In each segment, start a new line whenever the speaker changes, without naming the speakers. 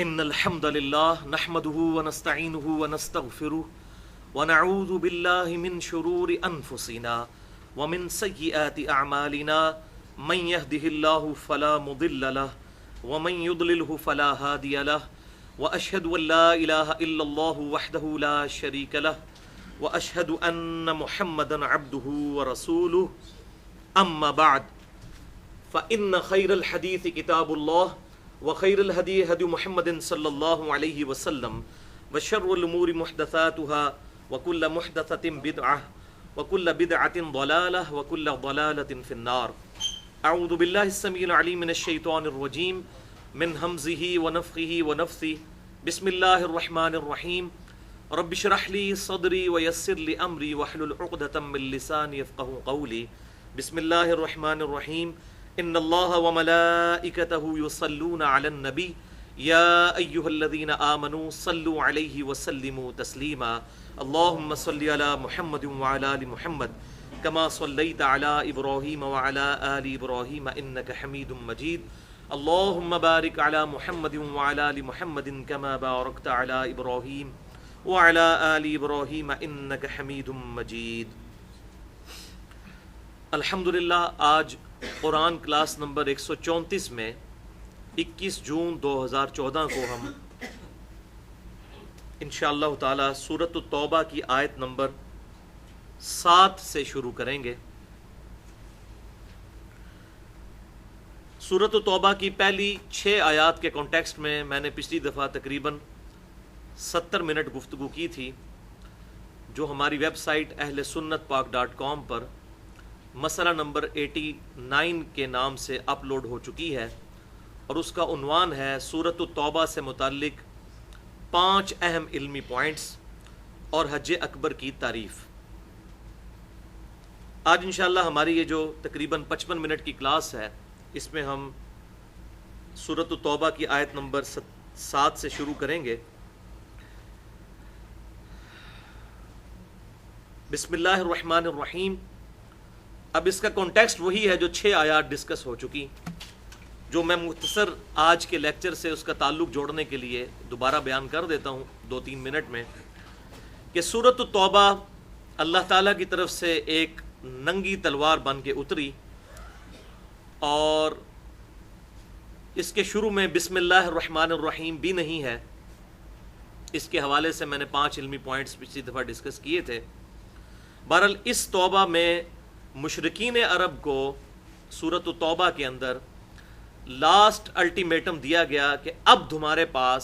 ان الحمد للہ نحمده ونستعینه ونستغفره ونعوذ باللہ من شرور انفسنا ومن سیئات اعمالنا من يهده اللہ فلا مضل له ومن يضلله فلا هادی له واشهد ان لا الہ الا اللہ وحدہ لا شریک له واشهد ان محمدا عبده ورسوله اما بعد فان خیر الحدیث کتاب اللہ وخیر الہدی ہدی محمد صلی اللہ علیہ وسلم وشر الامور محدثاتها وکل محدثۃ بدعہ وکل بدعۃ ضلالہ وکل ضلالۃ فی النار۔ اعوذ باللہ السمیع العلیم من الشیطان الرجیم من ہمزہ ونفخہ ونفثہ بسم اللہ الرحمن الرحیم رب اشرح لی صدری ویسر لی امری واحلل عقدۃ من لسانی یفقہوا قولی۔ بسم اللہ الرحمن الرحیم ان اللہ وملائکتہ یصلون علی النبی یا ایہا الذین آمنوا صلوا علیہ وسلموا تسلیما۔ اللہم صلی علی محمد وعلی آل محمد کما صلیت علی ابراہیم وعلی آل ابراہیم انک حمید مجید۔ اللہم بارک علی محمد وعلی آل محمد کما بارکت علی ابراہیم وعلی آل ابراہیم انک حمید مجید۔ الحمدللہ آج قرآن کلاس نمبر 134 میں 21 جون 2014 کو ہم انشاءاللہ تعالی سورۃ التوبہ کی آیت نمبر 7 سے شروع کریں گے۔ سورۃ التوبہ کی پہلی 6 آیات کے کانٹیکسٹ میں میں نے پچھلی دفعہ تقریباً 70 منٹ گفتگو کی تھی، جو ہماری ویب سائٹ اہل سنت پاک.com پر مسئلہ نمبر 89 کے نام سے اپلوڈ ہو چکی ہے، اور اس کا عنوان ہے سورۃ التوبہ سے متعلق 5 اہم علمی پوائنٹس اور حج اکبر کی تعریف۔ آج انشاءاللہ ہماری یہ جو تقریباً 55 منٹ کی کلاس ہے، اس میں ہم سورۃ التوبہ کی آیت نمبر 7 سے شروع کریں گے۔ بسم اللہ الرحمن الرحیم۔ اب اس کا کانٹیکسٹ وہی ہے جو 6 آیات ڈسکس ہو چکی، جو میں مختصر آج کے لیکچر سے اس کا تعلق جوڑنے کے لیے دوبارہ بیان کر دیتا ہوں 2-3 منٹ میں، کہ سورۃ التوبہ اللہ تعالیٰ کی طرف سے ایک ننگی تلوار بن کے اتری، اور اس کے شروع میں بسم اللہ الرحمن الرحیم بھی نہیں ہے۔ اس کے حوالے سے میں نے 5 علمی پوائنٹس پچھلی دفعہ ڈسکس کیے تھے۔ بہرحال اس توبہ میں مشرکین عرب کو سورۃ التوبہ کے اندر لاسٹ الٹیمیٹم دیا گیا کہ اب تمہارے پاس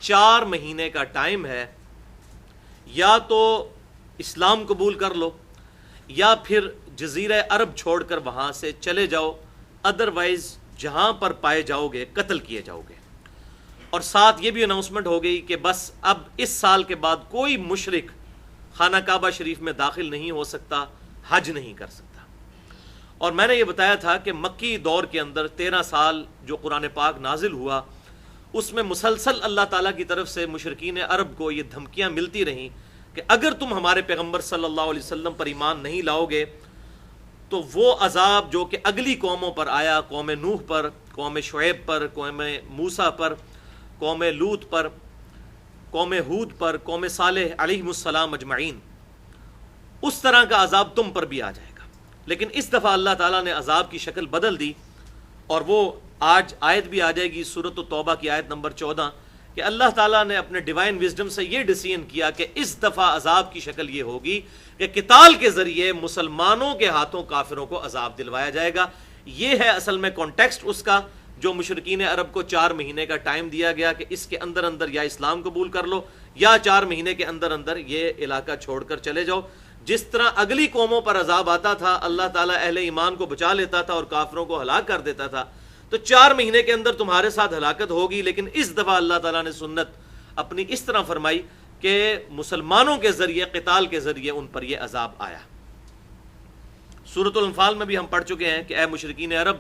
4 مہینے کا ٹائم ہے، یا تو اسلام قبول کر لو یا پھر جزیرہ عرب چھوڑ کر وہاں سے چلے جاؤ، ادروائز جہاں پر پائے جاؤ گے قتل کیے جاؤ گے۔ اور ساتھ یہ بھی اناؤنسمنٹ ہو گئی کہ بس اب اس سال کے بعد کوئی مشرک خانہ کعبہ شریف میں داخل نہیں ہو سکتا، حج نہیں کر سکتا۔ اور میں نے یہ بتایا تھا کہ مکی دور کے اندر 13 سال جو قرآن پاک نازل ہوا، اس میں مسلسل اللہ تعالیٰ کی طرف سے مشرکین عرب کو یہ دھمکیاں ملتی رہیں کہ اگر تم ہمارے پیغمبر صلی اللہ علیہ وسلم پر ایمان نہیں لاؤ گے تو وہ عذاب جو کہ اگلی قوموں پر آیا، قوم نوح پر، قوم شعیب پر، قوم موسیٰ پر، قوم لوط پر، قوم ہود پر، قوم صالح علیہ السلام اجمعین، اس طرح کا عذاب تم پر بھی آ جائے گا۔ لیکن اس دفعہ اللہ تعالیٰ نے عذاب کی شکل بدل دی، اور وہ آج آیت بھی آ جائے گی سورۃ التوبہ کی آیت نمبر 14 کہ اللہ تعالیٰ نے اپنے ڈیوائن وزڈم سے یہ ڈیسیژن کیا کہ اس دفعہ عذاب کی شکل یہ ہوگی کہ قتال کے ذریعے مسلمانوں کے ہاتھوں کافروں کو عذاب دلوایا جائے گا۔ یہ ہے اصل میں کانٹیکسٹ اس کا، جو مشرکین عرب کو 4 مہینے کا ٹائم دیا گیا کہ اس کے اندر اندر یا اسلام قبول کر لو یا 4 مہینے کے اندر اندر یہ علاقہ چھوڑ کر چلے جاؤ۔ جس طرح اگلی قوموں پر عذاب آتا تھا، اللہ تعالیٰ اہل ایمان کو بچا لیتا تھا اور کافروں کو ہلاک کر دیتا تھا، تو 4 مہینے کے اندر تمہارے ساتھ ہلاکت ہوگی۔ لیکن اس دفعہ اللہ تعالیٰ نے سنت اپنی اس طرح فرمائی کہ مسلمانوں کے ذریعے، قتال کے ذریعے ان پر یہ عذاب آیا۔ سورۃ الانفال میں بھی ہم پڑھ چکے ہیں کہ اے مشرکین عرب،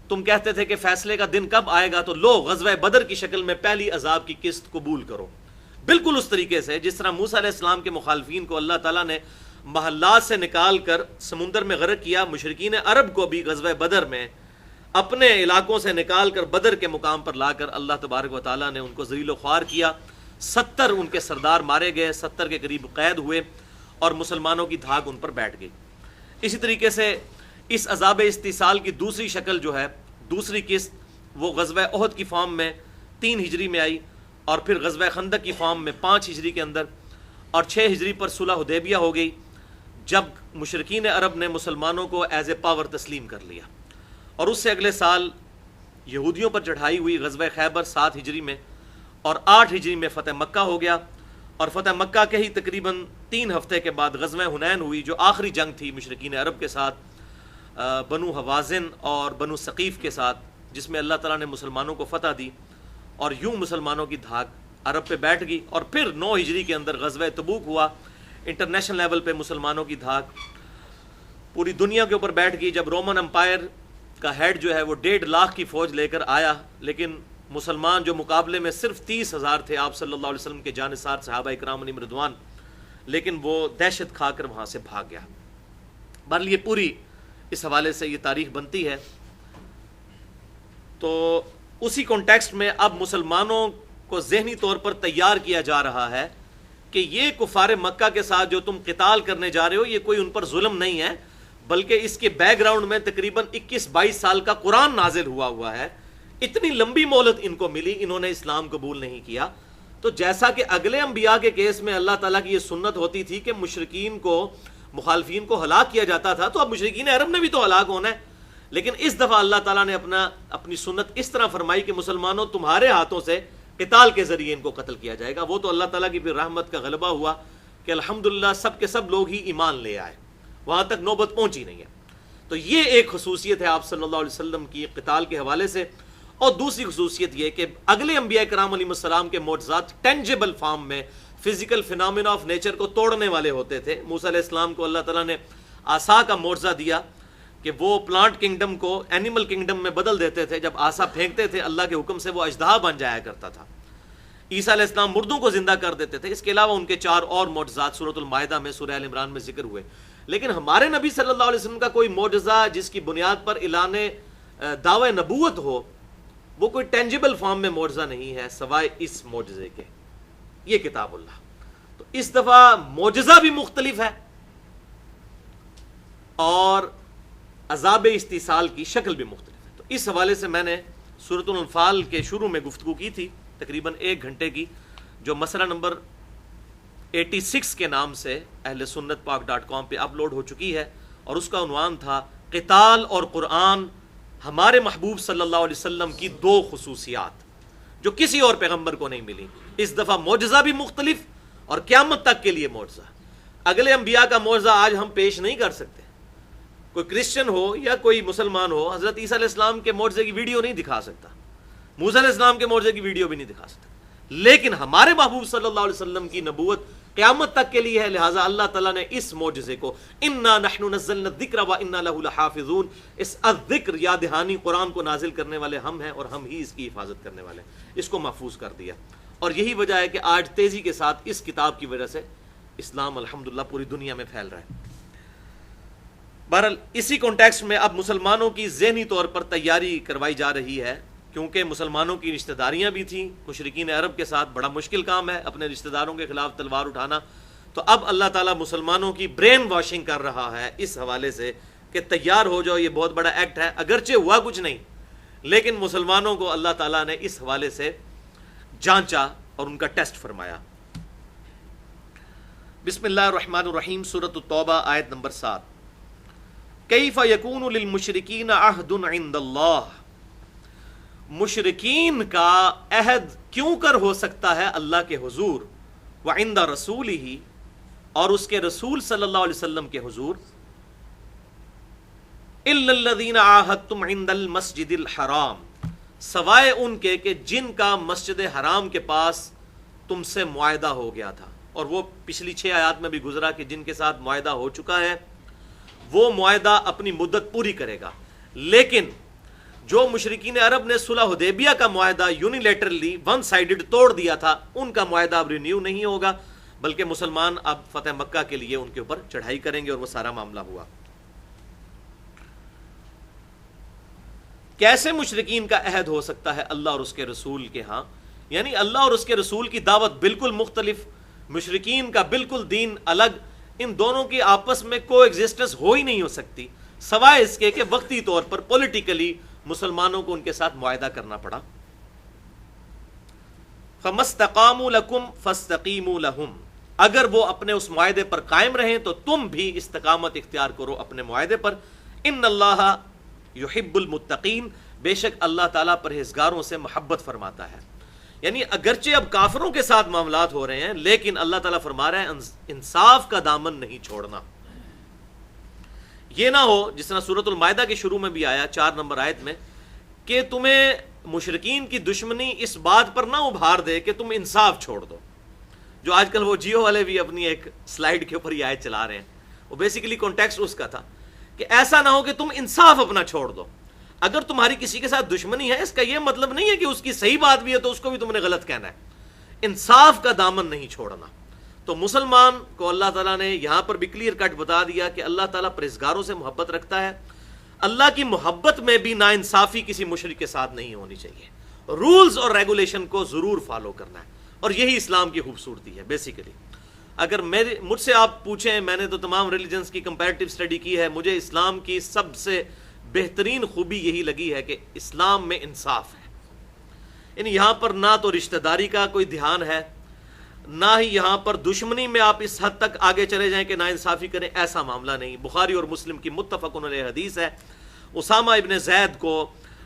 تم کہتے تھے کہ فیصلے کا دن کب آئے گا، تو لو غزوہ بدر کی شکل میں پہلی عذاب کی قسط قبول کرو۔ بالکل اس طریقے سے جس طرح موسیٰ علیہ السلام کے مخالفین کو اللہ تعالیٰ نے محلات سے نکال کر سمندر میں غرق کیا، مشرکین عرب کو بھی غزوہ بدر میں اپنے علاقوں سے نکال کر بدر کے مقام پر لا کر اللہ تبارک و تعالیٰ نے ان کو ذلیل و خوار کیا. 70 ان کے سردار مارے گئے، 70 کے قریب قید ہوئے اور مسلمانوں کی دھاک ان پر بیٹھ گئی. اسی طریقے سے اس عذاب استیصال کی دوسری شکل جو ہے، دوسری قسط، وہ غزوہ احد کی فارم میں 3 ہجری میں آئی، اور پھر غزوہ خندق کی فارم میں 5 ہجری کے اندر، اور 6 ہجری پر صلح حدیبیہ ہو گئی، جب مشرکین عرب نے مسلمانوں کو ایز اے پاور تسلیم کر لیا. اور اس سے اگلے سال یہودیوں پر چڑھائی ہوئی غزوہ خیبر 7 ہجری میں، اور 8 ہجری میں فتح مکہ ہو گیا. اور فتح مکہ کے ہی تقریباً 3 ہفتے کے بعد غزوہ حنین ہوئی، جو آخری جنگ تھی مشرکین عرب کے ساتھ، بنو حوازن اور بنو ثقیف کے ساتھ، جس میں اللہ تعالیٰ نے مسلمانوں کو فتح دی، اور یوں مسلمانوں کی دھاک عرب پہ بیٹھ گئی. اور پھر 9 ہجری کے اندر غزوہ تبوک ہوا. انٹرنیشنل لیول پہ مسلمانوں کی دھاک پوری دنیا کے اوپر بیٹھ گئی، جب رومن امپائر کا ہیڈ جو ہے وہ 1.5 لاکھ کی فوج لے کر آیا، لیکن مسلمان جو مقابلے میں صرف 30,000 تھے آپ صلی اللہ علیہ وسلم کے جانثار صحابہ اکرام علیہم رضوان، لیکن وہ دہشت کھا کر وہاں سے بھاگ گیا. بہرحال یہ پوری اس حوالے سے یہ تاریخ بنتی ہے. تو اسی کانٹیکسٹ میں اب مسلمانوں کو ذہنی طور پر تیار کیا جا رہا ہے کہ یہ کفار مکہ کے ساتھ جو تم قتال کرنے جا رہے ہو، یہ کوئی ان پر ظلم نہیں ہے، بلکہ اس کے بیک گراؤنڈ میں تقریباً 21-22 سال کا قرآن نازل ہوا ہے. اتنی لمبی مہلت ان کو ملی، انہوں نے اسلام قبول نہیں کیا. تو جیسا کہ اگلے انبیاء کے کیس میں اللہ تعالیٰ کی یہ سنت ہوتی تھی کہ مشرکین کو، مخالفین کو ہلاک کیا جاتا تھا، تو اب مشرکین عرب نے بھی تو ہلاک ہونا ہے. لیکن اس دفعہ اللہ تعالیٰ نے اپنی سنت اس طرح فرمائی کہ مسلمانوں تمہارے ہاتھوں سے قتال کے ذریعے ان کو قتل کیا جائے گا. وہ تو اللہ تعالیٰ کی پھر رحمت کا غلبہ ہوا کہ الحمدللہ سب کے سب لوگ ہی ایمان لے آئے، وہاں تک نوبت پہنچی نہیں ہے. تو یہ ایک خصوصیت ہے آپ صلی اللہ علیہ وسلم کی قتال کے حوالے سے. اور دوسری خصوصیت یہ کہ اگلے انبیاء کرام علیہ السلام کے معجزات ٹینجیبل فارم میں، فزیکل فینامنا آف نیچر کو توڑنے والے ہوتے تھے. موسیٰ علیہ السلام کو اللہ تعالیٰ نے عصا کا معجزہ دیا کہ وہ پلانٹ کنگڈم کو اینیمل کنگڈم میں بدل دیتے تھے. جب عصا پھینکتے تھے اللہ کے حکم سے وہ اژدہا بن جایا کرتا تھا. عیسیٰ علیہ السلام مردوں کو زندہ کر دیتے تھے. اس کے علاوہ ان کے 4 اور معجزات سورۃ المائدہ میں، سورہ ال عمران میں ذکر ہوئے. لیکن ہمارے نبی صلی اللہ علیہ وسلم کا کوئی معجزہ جس کی بنیاد پر اعلان دعوی نبوت ہو، وہ کوئی ٹینجیبل فارم میں معجزہ نہیں ہے سوائے اس معجزے کے، یہ کتاب اللہ. تو اس دفعہ معجزہ بھی مختلف ہے اور عذاب استیصال کی شکل بھی مختلف ہے. تو اس حوالے سے میں نے سورۃ الانفال کے شروع میں گفتگو کی تھی تقریباً 1 گھنٹے کی، جو مسئلہ نمبر 86 کے نام سے اہل سنت پاک.com پہ اپلوڈ ہو چکی ہے، اور اس کا عنوان تھا قتال اور قرآن، ہمارے محبوب صلی اللہ علیہ وسلم کی 2 خصوصیات جو کسی اور پیغمبر کو نہیں ملی. اس دفعہ معجزہ بھی مختلف اور قیامت تک کے لیے معجزہ. اگلے انبیاء کا معجزہ آج ہم پیش نہیں کر سکتے. کوئی کرسچن ہو یا کوئی مسلمان ہو حضرت عیسیٰ علیہ السلام کے معجزے کی ویڈیو نہیں دکھا سکتا، موسیٰ علیہ السلام کے معجزے کی ویڈیو بھی نہیں دکھا سکتا. لیکن ہمارے محبوب صلی اللہ علیہ وسلم کی نبوت قیامت تک کے لیے ہے. لہٰذا اللہ تعالیٰ نے اس معجزے کو انا نحن نزلنا الذکر وانا لہ لحافظون، اس الذکر یاد دہانی قرآن کو نازل کرنے والے ہم ہیں اور ہم ہی اس کی حفاظت کرنے والے ہیں، اس کو محفوظ کر دیا. اور یہی وجہ ہے کہ آج تیزی کے ساتھ اس کتاب کی وجہ سے اسلام الحمدللہ پوری دنیا میں پھیل رہا ہے. بہرحال اسی کانٹیکسٹ میں اب مسلمانوں کی ذہنی طور پر تیاری کروائی جا رہی ہے، کیونکہ مسلمانوں کی رشتہ داریاں بھی تھیں مشرکین عرب کے ساتھ. بڑا مشکل کام ہے اپنے رشتہ داروں کے خلاف تلوار اٹھانا. تو اب اللہ تعالیٰ مسلمانوں کی برین واشنگ کر رہا ہے اس حوالے سے کہ تیار ہو جاؤ، یہ بہت بڑا ایکٹ ہے. اگرچہ ہوا کچھ نہیں، لیکن مسلمانوں کو اللہ تعالیٰ نے اس حوالے سے جانچا اور ان کا ٹیسٹ فرمایا. بسم اللہ الرحمن الرحیم، سورۃ التوبہ آیت نمبر 7. کیف یکون للمشرکین عہد عند اللہ، مشرکین کا عہد کیوں کر ہو سکتا ہے اللہ کے حضور، وعند رسولہ، اور اس کے رسول صلی اللہ علیہ وسلم کے حضور، الا الذین عاہدتم عند المسجد الحرام، سوائے ان کے کہ جن کا مسجد حرام کے پاس تم سے معاہدہ ہو گیا تھا. اور وہ پچھلی 6 آیات میں بھی گزرا کہ جن کے ساتھ معاہدہ ہو چکا ہے وہ معاہدہ اپنی مدت پوری کرے گا. لیکن جو مشرکین عرب نے صلح حدیبیہ کا معاہدہ یونیلیٹرلی ون سائیڈڈ توڑ دیا تھا، ان کا معاہدہ اب رینیو نہیں ہوگا، بلکہ مسلمان اب فتح مکہ کے لیے ان کے اوپر چڑھائی کریں گے، اور وہ سارا معاملہ ہوا. کیسے مشرکین کا عہد ہو سکتا ہے اللہ اور اس کے رسول کے ہاں؟ یعنی اللہ اور اس کے رسول کی دعوت بالکل مختلف، مشرکین کا بالکل دین الگ، ان دونوں کی آپس میں کو ایگزسٹنس ہو ہی نہیں ہو سکتی، سوائے اس کے کہ وقتی طور پر پولیٹیکلی مسلمانوں کو ان کے ساتھ معاہدہ کرنا پڑا۔ فَمَسْتَقَامُوا لَكُمْ فَاسْتَقِيمُوا لَهُمْ، اگر وہ اپنے اس معاہدے پر قائم رہیں تو تم بھی استقامت اختیار کرو اپنے معاہدے پر۔ ان اللہ یحب المتقین، بے شک اللہ تعالیٰ پرہیزگاروں سے محبت فرماتا ہے۔ یعنی اگرچہ اب کافروں کے ساتھ معاملات ہو رہے ہیں، لیکن اللہ تعالیٰ فرما رہا ہے انصاف کا دامن نہیں چھوڑنا۔ یہ نہ ہو جس طرح سورۃ المائدہ کے شروع میں بھی آیا 4 نمبر آیت میں، کہ تمہیں مشرکین کی دشمنی اس بات پر نہ ابھار دے کہ تم انصاف چھوڑ دو، جو آج کل وہ جیو والے بھی اپنی ایک سلائیڈ کے اوپر یہ آیت چلا رہے ہیں، وہ بیسیکلی کانٹیکسٹ اس کا تھا کہ ایسا نہ ہو کہ تم انصاف اپنا چھوڑ دو۔ اگر تمہاری کسی کے ساتھ دشمنی ہے، اس کا یہ مطلب نہیں ہے کہ اس کی صحیح بات بھی ہے تو اس کو بھی تم نے غلط کہنا ہے، انصاف کا دامن نہیں چھوڑنا۔ تو مسلمان کو اللہ تعالیٰ نے یہاں پر بھی کلیئر کٹ بتا دیا کہ اللہ تعالیٰ پرہیزگاروں سے محبت رکھتا ہے۔ اللہ کی محبت میں بھی ناانصافی کسی مشرک کے ساتھ نہیں ہونی چاہیے، رولز اور ریگولیشن کو ضرور فالو کرنا ہے، اور یہی اسلام کی خوبصورتی ہے۔ بیسیکلی اگر مجھ سے آپ پوچھیں، میں نے تو تمام ریلیجنز کی کمپیریٹیو اسٹڈی کی ہے، مجھے اسلام کی سب سے بہترین خوبی یہی لگی ہے کہ اسلام میں انصاف ہے۔ یعنی یہاں پر نہ تو رشتہ داری کا کوئی دھیان ہے، نہ ہی یہاں پر دشمنی میں آپ اس حد تک آگے چلے جائیں کہ ناانصافی کریں، ایسا معاملہ نہیں۔ بخاری اور مسلم کی متفق علیہ حدیث ہے، اسامہ ابن زید کو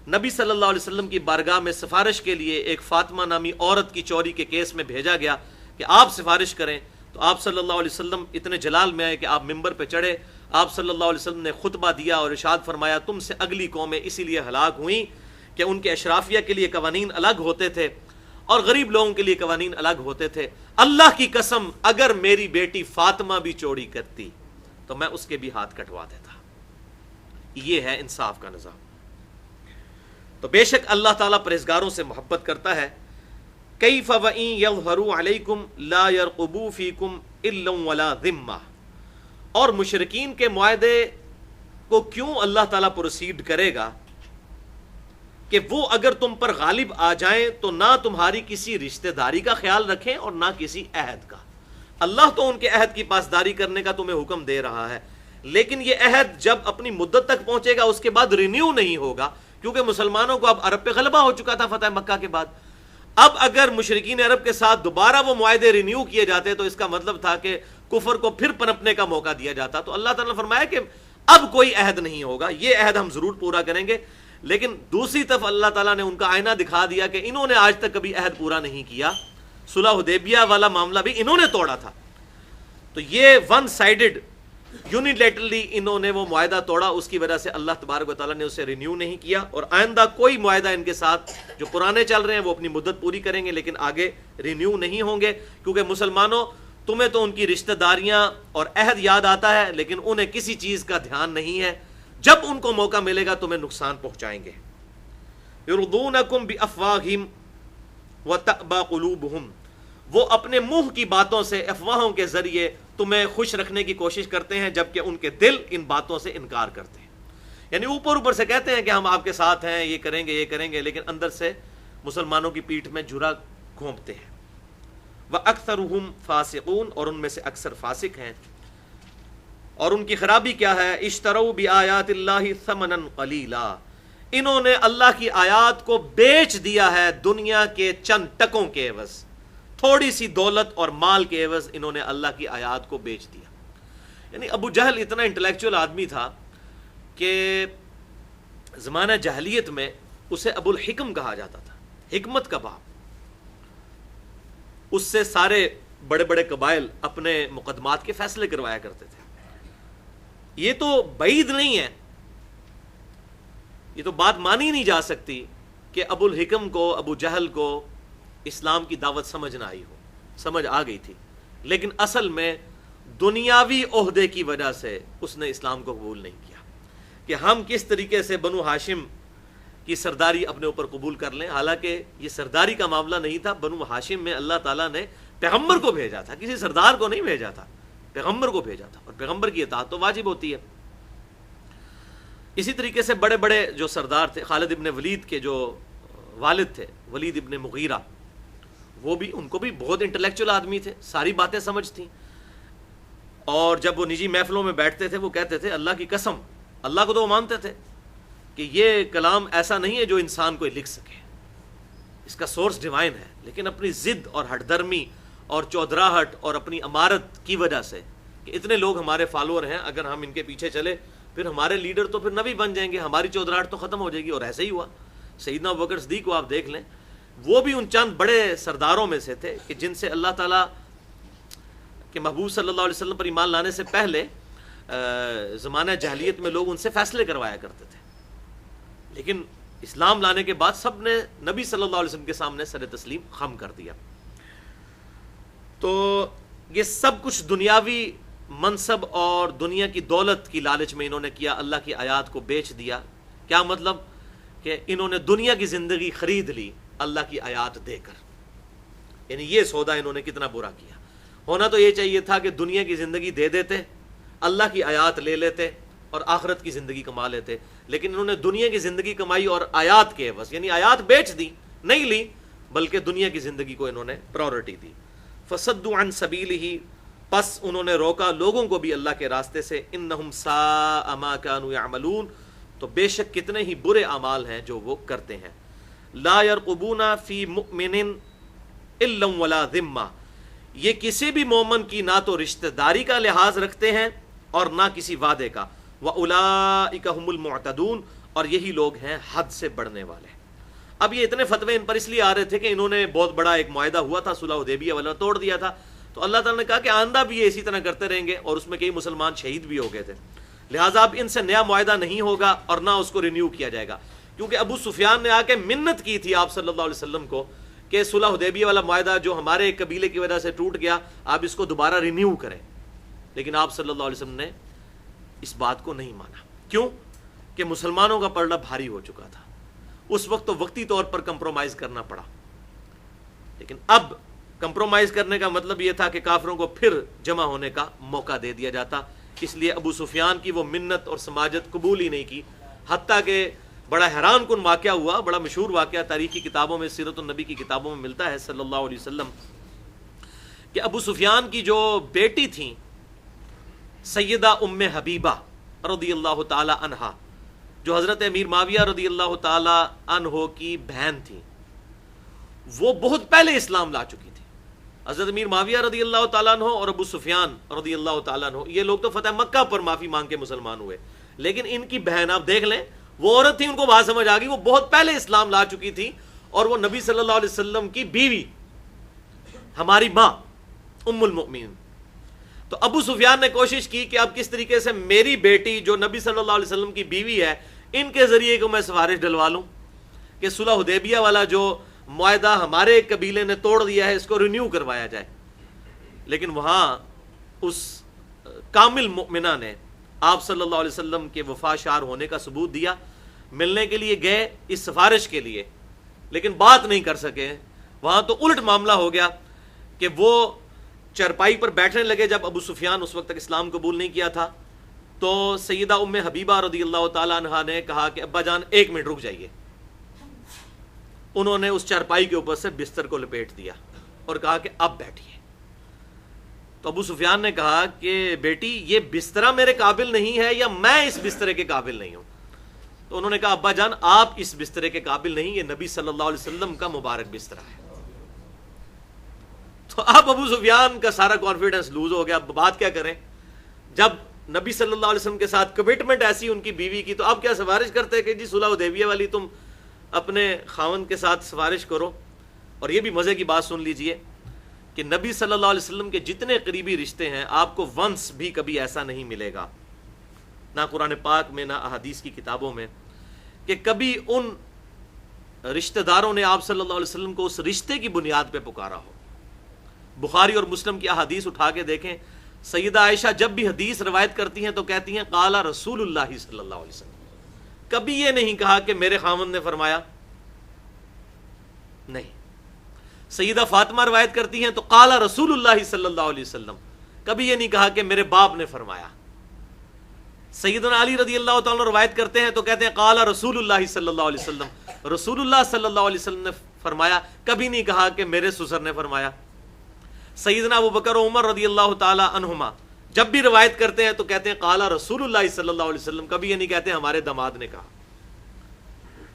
نبی صلی اللہ علیہ وسلم کی بارگاہ میں سفارش کے لیے ایک فاطمہ نامی عورت کی چوری کے کیس میں بھیجا گیا کہ آپ سفارش کریں، تو آپ صلی اللہ علیہ وسلم اتنے جلال میں آئے کہ آپ ممبر پہ چڑھے، آپ صلی اللہ علیہ وسلم نے خطبہ دیا اور ارشاد فرمایا تم سے اگلی قومیں اسی لیے ہلاک ہوئیں کہ ان کے اشرافیہ کے لیے قوانین الگ ہوتے تھے اور غریب لوگوں کے لیے قوانین الگ ہوتے تھے۔ اللہ کی قسم اگر میری بیٹی فاطمہ بھی چوری کرتی تو میں اس کے بھی ہاتھ کٹوا دیتا۔ یہ ہے انصاف کا نظام۔ تو بے شک اللہ تعالیٰ پرہیزگاروں سے محبت کرتا ہے۔ کیف وَإِن يَظْهَرُوا عَلَيْكُمْ لَا يَرْقُبُوا فِيكُمْ إِلًّا وَلَا ذِمَّةً، اور مشرکین کے معاہدے کو کیوں اللہ تعالیٰ پروسیڈ کرے گا کہ وہ اگر تم پر غالب آ جائیں تو نہ تمہاری کسی رشتہ داری کا خیال رکھیں اور نہ کسی عہد کا۔ اللہ تو ان کے عہد کی پاسداری کرنے کا تمہیں حکم دے رہا ہے، لیکن یہ عہد جب اپنی مدت تک پہنچے گا اس کے بعد رینیو نہیں ہوگا، کیونکہ مسلمانوں کو اب عرب پہ غلبہ ہو چکا تھا فتح مکہ کے بعد۔ اب اگر مشرکین عرب کے ساتھ دوبارہ وہ معاہدے رینیو کیے جاتے تو اس کا مطلب تھا کہ کفر کو پھر پنپنے کا موقع دیا جاتا۔ تو اللہ تعالیٰ نے فرمایا کہ اب کوئی عہد نہیں ہوگا، یہ عہد ہم ضرور پورا کریں گے۔ لیکن دوسری طرف اللہ تعالیٰ نے ان کا آئینہ دکھا دیا کہ انہوں نے آج تک کبھی عہد پورا نہیں کیا، صلح حدیبیہ والا معاملہ بھی انہوں نے توڑا تھا۔ تو یہ ون سائیڈڈ یونیلیٹرلی انہوں نے وہ معاہدہ توڑا، اس کی وجہ سے اللہ تبارک و تعالیٰ نے اسے رینیو نہیں کیا، اور آئندہ کوئی معاہدہ ان کے ساتھ جو پرانے چل رہے ہیں وہ اپنی مدت پوری کریں گے لیکن آگے رینیو نہیں ہوں گے، کیونکہ مسلمانوں تمہیں تو ان کی رشتہ داریاں اور عہد یاد آتا ہے لیکن انہیں کسی چیز کا دھیان نہیں ہے، جب ان کو موقع ملے گا تمہیں نقصان پہنچائیں گے۔ یرضونکم بافواہہم وتأبى قلوبہم، وہ اپنے منہ کی باتوں سے، افواہوں کے ذریعے تمہیں خوش رکھنے کی کوشش کرتے ہیں جبکہ ان کے دل ان باتوں سے انکار کرتے ہیں۔ یعنی اوپر اوپر سے کہتے ہیں کہ ہم آپ کے ساتھ ہیں، یہ کریں گے یہ کریں گے، لیکن اندر سے مسلمانوں کی پیٹھ میں جھرا گھونپتے ہیں۔ وَأَكْثَرُهُمْ فَاسِقُونَ، اور ان میں سے اکثر فاسق ہیں۔ اور ان کی خرابی کیا ہے؟ اشتروا بآیات اللہ ثمنا قلیلا، انہوں نے اللہ کی آیات کو بیچ دیا ہے دنیا کے چند ٹکوں کے عوض، تھوڑی سی دولت اور مال کے عوض انہوں نے اللہ کی آیات کو بیچ دیا۔ یعنی ابو جہل اتنا انٹلیکچوئل آدمی تھا کہ زمانہ جاہلیت میں اسے ابو الحکم کہا جاتا تھا، حکمت کا باپ۔ اس سے سارے بڑے بڑے قبائل اپنے مقدمات کے فیصلے کروایا کرتے تھے۔ یہ تو بعید نہیں ہے، یہ تو بات مانی نہیں جا سکتی کہ ابو الحکم کو، ابو جہل کو اسلام کی دعوت سمجھ نہ آئی ہو، سمجھ آ گئی تھی، لیکن اصل میں دنیاوی عہدے کی وجہ سے اس نے اسلام کو قبول نہیں کیا کہ ہم کس طریقے سے بنو ہاشم کی سرداری اپنے اوپر قبول کر لیں۔ حالانکہ یہ سرداری کا معاملہ نہیں تھا، بنو ہاشم میں اللہ تعالیٰ نے پیغمبر کو بھیجا تھا، کسی سردار کو نہیں بھیجا تھا، پیغمبر کو بھیجا تھا، اور پیغمبر کی اطاعت تو واجب ہوتی ہے۔ اسی طریقے سے بڑے بڑے جو سردار تھے، خالد ابن ولید کے جو والد تھے ولید ابن مغیرہ، وہ بھی، ان کو بھی بہت انٹلیکچوئل آدمی تھے، ساری باتیں سمجھ تھیں، اور جب وہ نجی محفلوں میں بیٹھتے تھے وہ کہتے تھے اللہ کی قسم، اللہ کو تو وہ مانتے تھے کہ یہ کلام ایسا نہیں ہے جو انسان کوئی لکھ سکے، اس کا سورس ڈیوائن ہے، لیکن اپنی ضد اور ہٹ درمی اور چودراہٹ اور اپنی امارت کی وجہ سے کہ اتنے لوگ ہمارے فالوور ہیں، اگر ہم ان کے پیچھے چلے پھر ہمارے لیڈر تو پھر نبی بن جائیں گے، ہماری چودراہٹ تو ختم ہو جائے گی، اور ایسے ہی ہوا۔ سیدنا ابوبکر صدیق کو آپ دیکھ لیں، وہ بھی ان چند بڑے سرداروں میں سے تھے کہ جن سے اللہ تعالیٰ کے محبوب صلی اللہ علیہ وسلم پر ایمان لانے سے پہلے زمانہ جاہلیت میں لوگ ان سے فیصلے کروایا کرتے تھے، لیکن اسلام لانے کے بعد سب نے نبی صلی اللہ علیہ وسلم کے سامنے سر تسلیم خم کر دیا۔ تو یہ سب کچھ دنیاوی منصب اور دنیا کی دولت کی لالچ میں انہوں نے کیا، اللہ کی آیات کو بیچ دیا۔ کیا مطلب؟ کہ انہوں نے دنیا کی زندگی خرید لی اللہ کی آیات دے کر، یعنی یہ سودا انہوں نے کتنا برا کیا۔ ہونا تو یہ چاہیے تھا کہ دنیا کی زندگی دے دیتے، اللہ کی آیات لے لیتے اور آخرت کی زندگی کما لیتے، لیکن انہوں نے دنیا کی زندگی کمائی اور آیات کے عوض، یعنی آیات بیچ دی، نہیں لی، بلکہ دنیا کی زندگی کو انہوں نے پرائورٹی دی۔ فصدوا عن سبیلہ، پس انہوں نے روکا لوگوں کو بھی اللہ کے راستے سے۔ انہم ساء ما کانوا یعملون، تو بے شک کتنے ہی برے اعمال ہیں جو وہ کرتے ہیں۔ لا یرقبون فی مؤمن الا ولا ذمہ، یہ کسی بھی مومن کی نہ تو رشتہ داری کا لحاظ رکھتے ہیں اور نہ کسی وعدے کا۔ وَأُولَئِكَ هُمُ الْمُعْتَدُونَ، اور یہی لوگ ہیں حد سے بڑھنے والے۔ اب یہ اتنے فتوے ان پر اس لیے آ رہے تھے کہ انہوں نے بہت بڑا ایک معاہدہ ہوا تھا، صلح حدیبیہ والا، توڑ دیا تھا، تو اللہ تعالیٰ نے کہا کہ آئندہ بھی یہ اسی طرح کرتے رہیں گے، اور اس میں کئی مسلمان شہید بھی ہو گئے تھے، لہٰذا اب ان سے نیا معاہدہ نہیں ہوگا اور نہ اس کو رینیو کیا جائے گا، کیونکہ ابو سفیان نے آ کے منت کی تھی آپ صلی اللہ علیہ وسلم کو کہ صلح حدیبیہ والا معاہدہ جو ہمارے ایک قبیلے کی وجہ سے ٹوٹ گیا، آپ اس کو دوبارہ رینیو کریں، لیکن آپ صلی اللہ علیہ وسلم نے اس بات کو نہیں مانا۔ کیوں؟ کہ مسلمانوں کا پلڑا بھاری ہو چکا تھا، اس وقت تو وقتی طور پر کمپرومائز کرنا پڑا، لیکن اب کمپرومائز کرنے کا مطلب یہ تھا کہ کافروں کو پھر جمع ہونے کا موقع دے دیا جاتا، اس لیے ابو سفیان کی وہ منت اور سماجت قبول ہی نہیں کی، حتیٰ کہ بڑا حیران کن واقعہ ہوا، بڑا مشہور واقعہ تاریخی کتابوں میں، سیرت النبی کی کتابوں میں ملتا ہے صلی اللہ علیہ وسلم، کہ ابو سفیان کی جو بیٹی تھیں سیدہ ام حبیبہ رضی اللہ تعالی عنہا، جو حضرت امیر معاویہ رضی اللہ تعالی عنہ کی بہن تھی، وہ بہت پہلے اسلام لا چکی تھی۔ حضرت امیر معاویہ رضی اللہ تعالیٰ عنہ اور ابو سفیان رضی اللہ تعالیٰ عنہ، یہ لوگ تو فتح مکہ پر معافی مانگ کے مسلمان ہوئے، لیکن ان کی بہن آپ دیکھ لیں، وہ عورت تھی، ان کو بات سمجھ آ گئی، وہ بہت پہلے اسلام لا چکی تھی، اور وہ نبی صلی اللہ علیہ وسلم کی بیوی، ہماری ماں ام المؤمنین۔ تو ابو سفیان نے کوشش کی کہ اب کس طریقے سے میری بیٹی جو نبی صلی اللہ علیہ وسلم کی بیوی ہے، ان کے ذریعے کو میں سفارش ڈلوا لوں کہ صلح حدیبیہ والا جو معاہدہ ہمارے ایک قبیلے نے توڑ دیا ہے اس کو رینیو کروایا جائے، لیکن وہاں اس کامل مؤمنہ نے آپ صلی اللہ علیہ وسلم کے وفا شار ہونے کا ثبوت دیا، ملنے کے لیے گئے اس سفارش کے لیے، لیکن بات نہیں کر سکے۔ وہاں تو الٹ معاملہ ہو گیا کہ وہ چرپائی پر بیٹھنے لگے، جب ابو سفیان اس وقت تک اسلام قبول نہیں کیا تھا، تو سیدہ ام حبیبہ رضی اللہ تعالیٰ عنہا نے کہا کہ ابا جان 1 منٹ رک جائیے۔ انہوں نے اس چرپائی کے اوپر سے بستر کو لپیٹ دیا اور کہا کہ اب بیٹھیے۔ تو ابو سفیان نے کہا کہ بیٹی یہ بسترہ میرے قابل نہیں ہے یا میں اس بسترے کے قابل نہیں ہوں؟ تو انہوں نے کہا ابا جان آپ اس بسترے کے قابل نہیں، یہ نبی صلی اللہ علیہ وسلم کا مبارک بسترہ ہے۔ تو اب ابو سفیان کا سارا کانفیڈنس لوز ہو گیا، اب بات کیا کریں؟ جب نبی صلی اللہ علیہ وسلم کے ساتھ کمٹمنٹ ایسی ان کی بیوی کی، تو اب کیا سفارش کرتے کہ جی صلح حدیبیہ والی تم اپنے خاوند کے ساتھ سفارش کرو۔ اور یہ بھی مزے کی بات سن لیجئے کہ نبی صلی اللہ علیہ وسلم کے جتنے قریبی رشتے ہیں آپ کو ونس بھی کبھی ایسا نہیں ملے گا، نہ قرآن پاک میں نہ احادیث کی کتابوں میں، کہ کبھی ان رشتہ داروں نے آپ صلی اللہ علیہ وسلم کو اس رشتے کی بنیاد پہ پکارا ہو۔ بخاری اور مسلم کی احادیث اٹھا کے دیکھیں، سیدہ عائشہ جب بھی حدیث روایت کرتی ہیں تو کہتی ہیں قال رسول اللہ صلی اللہ علیہ وسلم، کبھی یہ نہیں کہا کہ میرے خاوند نے فرمایا، نہیں۔ سیدہ فاطمہ روایت کرتی ہیں تو قال رسول اللہ صلی اللہ علیہ وسلم، کبھی یہ نہیں کہا کہ میرے باپ نے فرمایا۔ سیدنا علی رضی اللہ تعالیٰ روایت کرتے ہیں تو کہتے ہیں قال رسول اللہ صلی اللہ علیہ وسلم، رسول اللہ صلی اللہ علیہ وسلم نے فرمایا، کبھی نہیں کہا کہ میرے سسر نے فرمایا۔ سیدنا ابو بکر و عمر رضی اللہ تعالی عنہما جب بھی روایت کرتے ہیں تو کہتے ہیں قال رسول اللہ صلی اللہ علیہ وسلم، کبھی یہ نہیں کہتے ہمارے داماد نے کہا۔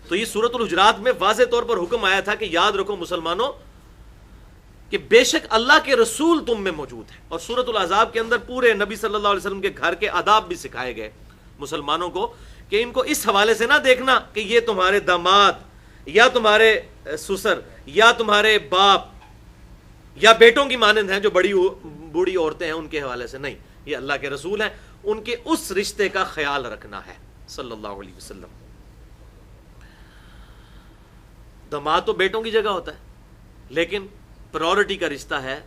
تو یہ سورۃ الحجرات میں واضح طور پر حکم آیا تھا کہ یاد رکھو مسلمانوں کہ بے شک اللہ کے رسول تم میں موجود ہے، اور سورۃ الاحزاب کے اندر پورے نبی صلی اللہ علیہ وسلم کے گھر کے آداب بھی سکھائے گئے مسلمانوں کو کہ ان کو اس حوالے سے نہ دیکھنا کہ یہ تمہارے داماد یا تمہارے سسر یا تمہارے باپ یا بیٹوں کی مانند ہیں جو بوڑھی عورتیں ہیں، ان کے حوالے سے نہیں، یہ اللہ کے رسول ہیں، ان کے اس رشتے کا خیال رکھنا ہے صلی اللہ علیہ وسلم۔ داماد تو بیٹوں کی جگہ ہوتا ہے، لیکن پرائورٹی کا رشتہ ہے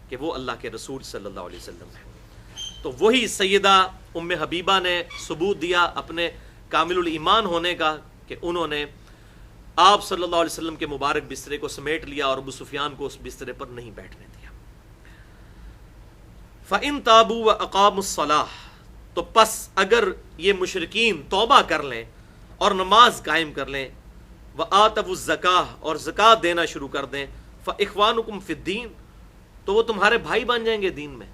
کہ وہ اللہ کے رسول صلی اللہ علیہ وسلم ہے۔ تو وہی سیدہ ام حبیبہ نے ثبوت دیا اپنے کامل الایمان ہونے کا کہ انہوں نے آپ صلی اللہ علیہ وسلم کے مبارک بسترے کو سمیٹ لیا اور ابو سفیان کو اس بسترے پر نہیں بیٹھنے دیا۔ فَإِن تَابُوا وَأَقَامُوا الصَّلَاةَ، تو پس اگر یہ مشرکین توبہ کر لیں اور نماز قائم کر لیں، وَآتَوُا الزَّكَاةَ، اور زکوٰۃ دینا شروع کر دیں، فَإِخْوَانُكُمْ فِي الدِّينِ، تو وہ تمہارے بھائی بن جائیں گے دین میں۔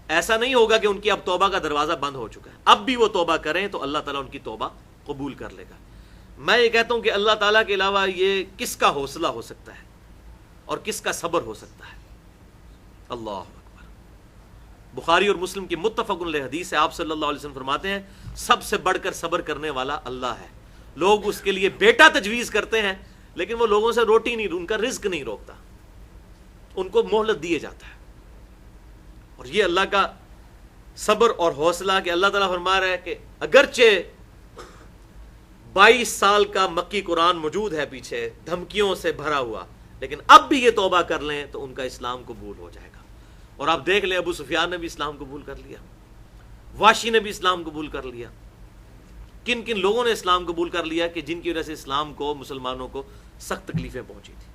ایسا نہیں ہوگا کہ ان کی اب توبہ کا دروازہ بند ہو چکا ہے، اب بھی وہ توبہ کریں تو اللہ تعالیٰ ان کی توبہ قبول کر لے گا۔ میں یہ کہتا ہوں کہ اللہ تعالیٰ کے علاوہ یہ کس کا حوصلہ ہو سکتا ہے اور کس کا صبر ہو سکتا ہے؟ اللہ اکبر۔ بخاری اور مسلم کی متفق علیہ حدیث ہے، آپ صلی اللہ علیہ وسلم فرماتے ہیں سب سے بڑھ کر صبر کرنے والا اللہ ہے۔ لوگ اس کے لیے بیٹا تجویز کرتے ہیں لیکن وہ لوگوں سے روٹی نہیں، ان کا رزق نہیں روکتا، ان کو مہلت دیے جاتا ہے۔ اور یہ اللہ کا صبر اور حوصلہ کہ اللہ تعالیٰ فرما رہا ہے کہ اگرچہ 22 سال کا مکی قرآن موجود ہے پیچھے دھمکیوں سے بھرا ہوا، لیکن اب بھی یہ توبہ کر لیں تو ان کا اسلام قبول ہو جائے گا۔ اور آپ دیکھ لیں ابو سفیان نے بھی اسلام قبول کر لیا، واشی نے بھی اسلام قبول کر لیا، کن کن لوگوں نے اسلام قبول کر لیا کہ جن کی وجہ سے اسلام کو، مسلمانوں کو سخت تکلیفیں پہنچی تھی۔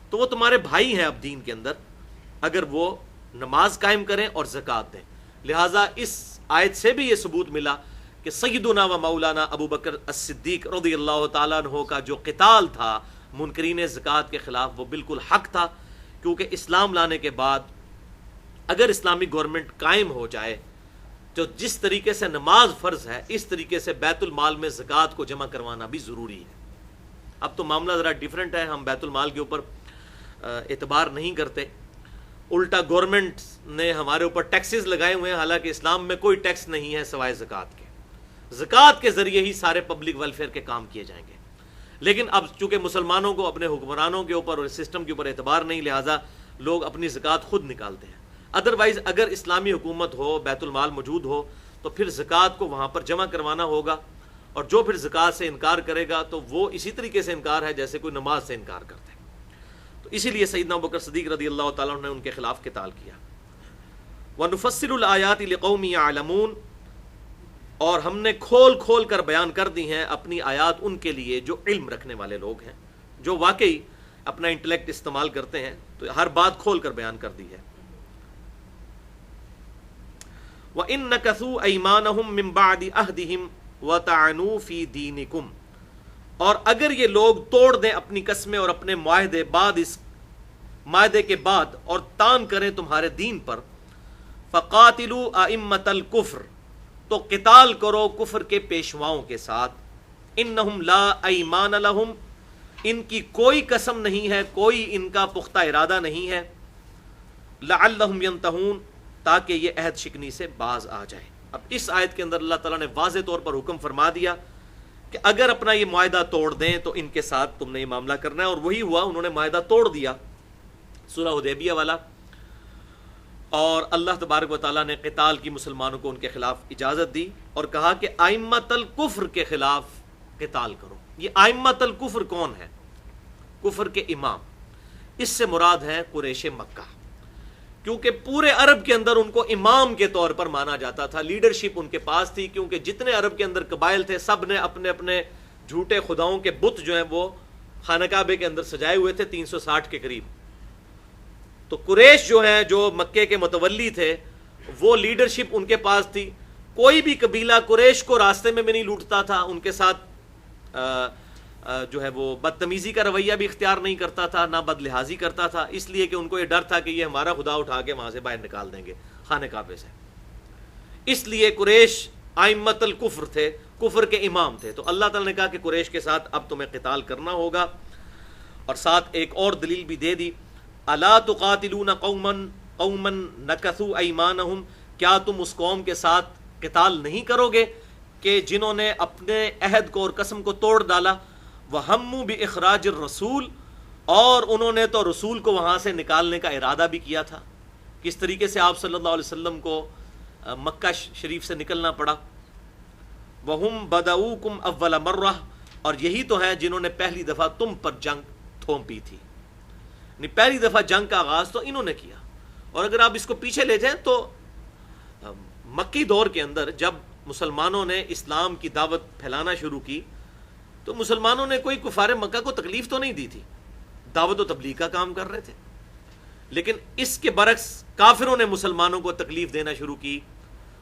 تو وہ تمہارے بھائی ہیں اب دین کے اندر اگر وہ نماز قائم کریں اور زکوٰۃ دیں۔ لہٰذا اس آیت سے بھی یہ ثبوت ملا کہ سیدنا و مولانا ابو بکر الصدیق رضی اللہ تعالیٰ عنہ کا جو قتال تھا منکرین زکوٰۃ کے خلاف وہ بالکل حق تھا، کیونکہ اسلام لانے کے بعد اگر اسلامی گورنمنٹ قائم ہو جائے تو جس طریقے سے نماز فرض ہے اس طریقے سے بیت المال میں زکوٰۃ کو جمع کروانا بھی ضروری ہے۔ اب تو معاملہ ذرا ڈیفرنٹ ہے، ہم بیت المال کے اوپر اعتبار نہیں کرتے، الٹا گورنمنٹ نے ہمارے اوپر ٹیکسز لگائے ہوئے ہیں، حالانکہ اسلام میں کوئی ٹیکس نہیں ہے سوائے زکوٰۃ کے۔ زکوٰۃ کے ذریعے ہی سارے پبلک ویلفیئر کے کام کیے جائیں گے، لیکن اب چونکہ مسلمانوں کو اپنے حکمرانوں کے اوپر اور سسٹم کے اوپر اعتبار نہیں، لہٰذا لوگ اپنی زکوٰۃ خود نکالتے ہیں۔ ادروائز اگر اسلامی حکومت ہو، بیت المال موجود ہو، تو پھر زکوٰۃ کو وہاں پر جمع کروانا ہوگا، اور جو پھر زکوٰۃ سے انکار کرے گا تو وہ اسی طریقے سے انکار ہے جیسے کوئی نماز سے انکار کرتے ہیں۔ تو اسی لیے سیدنا ابوبکر صدیق رضی اللہ تعالیٰ عنہ نے ان کے خلاف قتال کیا۔ وَنُفَصِّلُ الْآيَاتِ لِقَوْمٍ يَعْلَمُونَ، اور ہم نے کھول کھول کر بیان کر دی ہیں اپنی آیات ان کے لیے جو علم رکھنے والے لوگ ہیں، جو واقعی اپنا انٹلیکٹ استعمال کرتے ہیں، تو ہر بات کھول کر بیان کر دی ہے۔ وَإِن نَكَثُوا أَيْمَانَهُم مِّن بَعْدِ عَهْدِهِمْ وَطَعَنُوا فِي دِينِكُمْ، اور اگر یہ لوگ توڑ دیں اپنی قسمیں اور اپنے معاہدے بعد اس معاہدے کے بعد اور تان کریں تمہارے دین پر، فَقَاتِلُوا أَئِمَّةَ الْكُفْرِ، تو قتال کرو کفر کے پیشواؤں کے ساتھ، انہم لا ایمان لہم، ان کی کوئی قسم نہیں ہے، کوئی ان کا پختہ ارادہ نہیں ہے، لعلہم ینتہون، تاکہ یہ عہد شکنی سے باز آ جائے۔ اب اس آیت کے اندر اللہ تعالیٰ نے واضح طور پر حکم فرما دیا کہ اگر اپنا یہ معاہدہ توڑ دیں تو ان کے ساتھ تم نے یہ معاملہ کرنا ہے، اور وہی ہوا، انہوں نے معاہدہ توڑ دیا سورہ حدیبیہ والا، اور اللہ تبارک و تعالیٰ نے قتال کی مسلمانوں کو ان کے خلاف اجازت دی اور کہا کہ ائمۃ الکفر کے خلاف قتال کرو۔ یہ ائمۃ الکفر کون ہے؟ کفر کے امام، اس سے مراد ہے قریش مکہ، کیونکہ پورے عرب کے اندر ان کو امام کے طور پر مانا جاتا تھا، لیڈرشپ ان کے پاس تھی، کیونکہ جتنے عرب کے اندر قبائل تھے سب نے اپنے اپنے جھوٹے خداؤں کے بت جو ہیں وہ خانہ کعبے کے اندر سجائے ہوئے تھے 360 کے قریب۔ تو قریش جو ہیں، جو مکے کے متولی تھے، وہ لیڈرشپ ان کے پاس تھی، کوئی بھی قبیلہ قریش کو راستے میں بھی نہیں لوٹتا تھا، ان کے ساتھ جو ہے وہ بدتمیزی کا رویہ بھی اختیار نہیں کرتا تھا، نہ بد لحاظی کرتا تھا، اس لیے کہ ان کو یہ ڈر تھا کہ یہ ہمارا خدا اٹھا کے وہاں سے باہر نکال دیں گے خانہ کعبے سے۔ اس لیے قریش ائمۃ الکفر تھے، کفر کے امام تھے۔ تو اللہ تعالیٰ نے کہا کہ قریش کے ساتھ اب تمہیں قتال کرنا ہوگا، اور ساتھ ایک اور دلیل بھی دے دی، الا تقاتلون قوما نکثوا ایمانہم، کیا تم اس قوم کے ساتھ قتال نہیں کرو گے کہ جنہوں نے اپنے عہد کو اور قسم کو توڑ ڈالا، وہموا باخراج الرسول، اور انہوں نے تو رسول کو وہاں سے نکالنے کا ارادہ بھی کیا تھا۔ کس طریقے سے آپ صلی اللہ علیہ وسلم کو مکہ شریف سے نکلنا پڑا، وہم بدؤکم اول مرہ، اور یہی تو ہیں جنہوں نے پہلی دفعہ تم پر جنگ تھوپی تھی، یعنی پہلی دفعہ جنگ کا آغاز تو انہوں نے کیا۔ اور اگر آپ اس کو پیچھے لے جائیں تو مکی دور کے اندر جب مسلمانوں نے اسلام کی دعوت پھیلانا شروع کی تو مسلمانوں نے کوئی کفار مکہ کو تکلیف تو نہیں دی تھی، دعوت و تبلیغ کا کام کر رہے تھے، لیکن اس کے برعکس کافروں نے مسلمانوں کو تکلیف دینا شروع کی،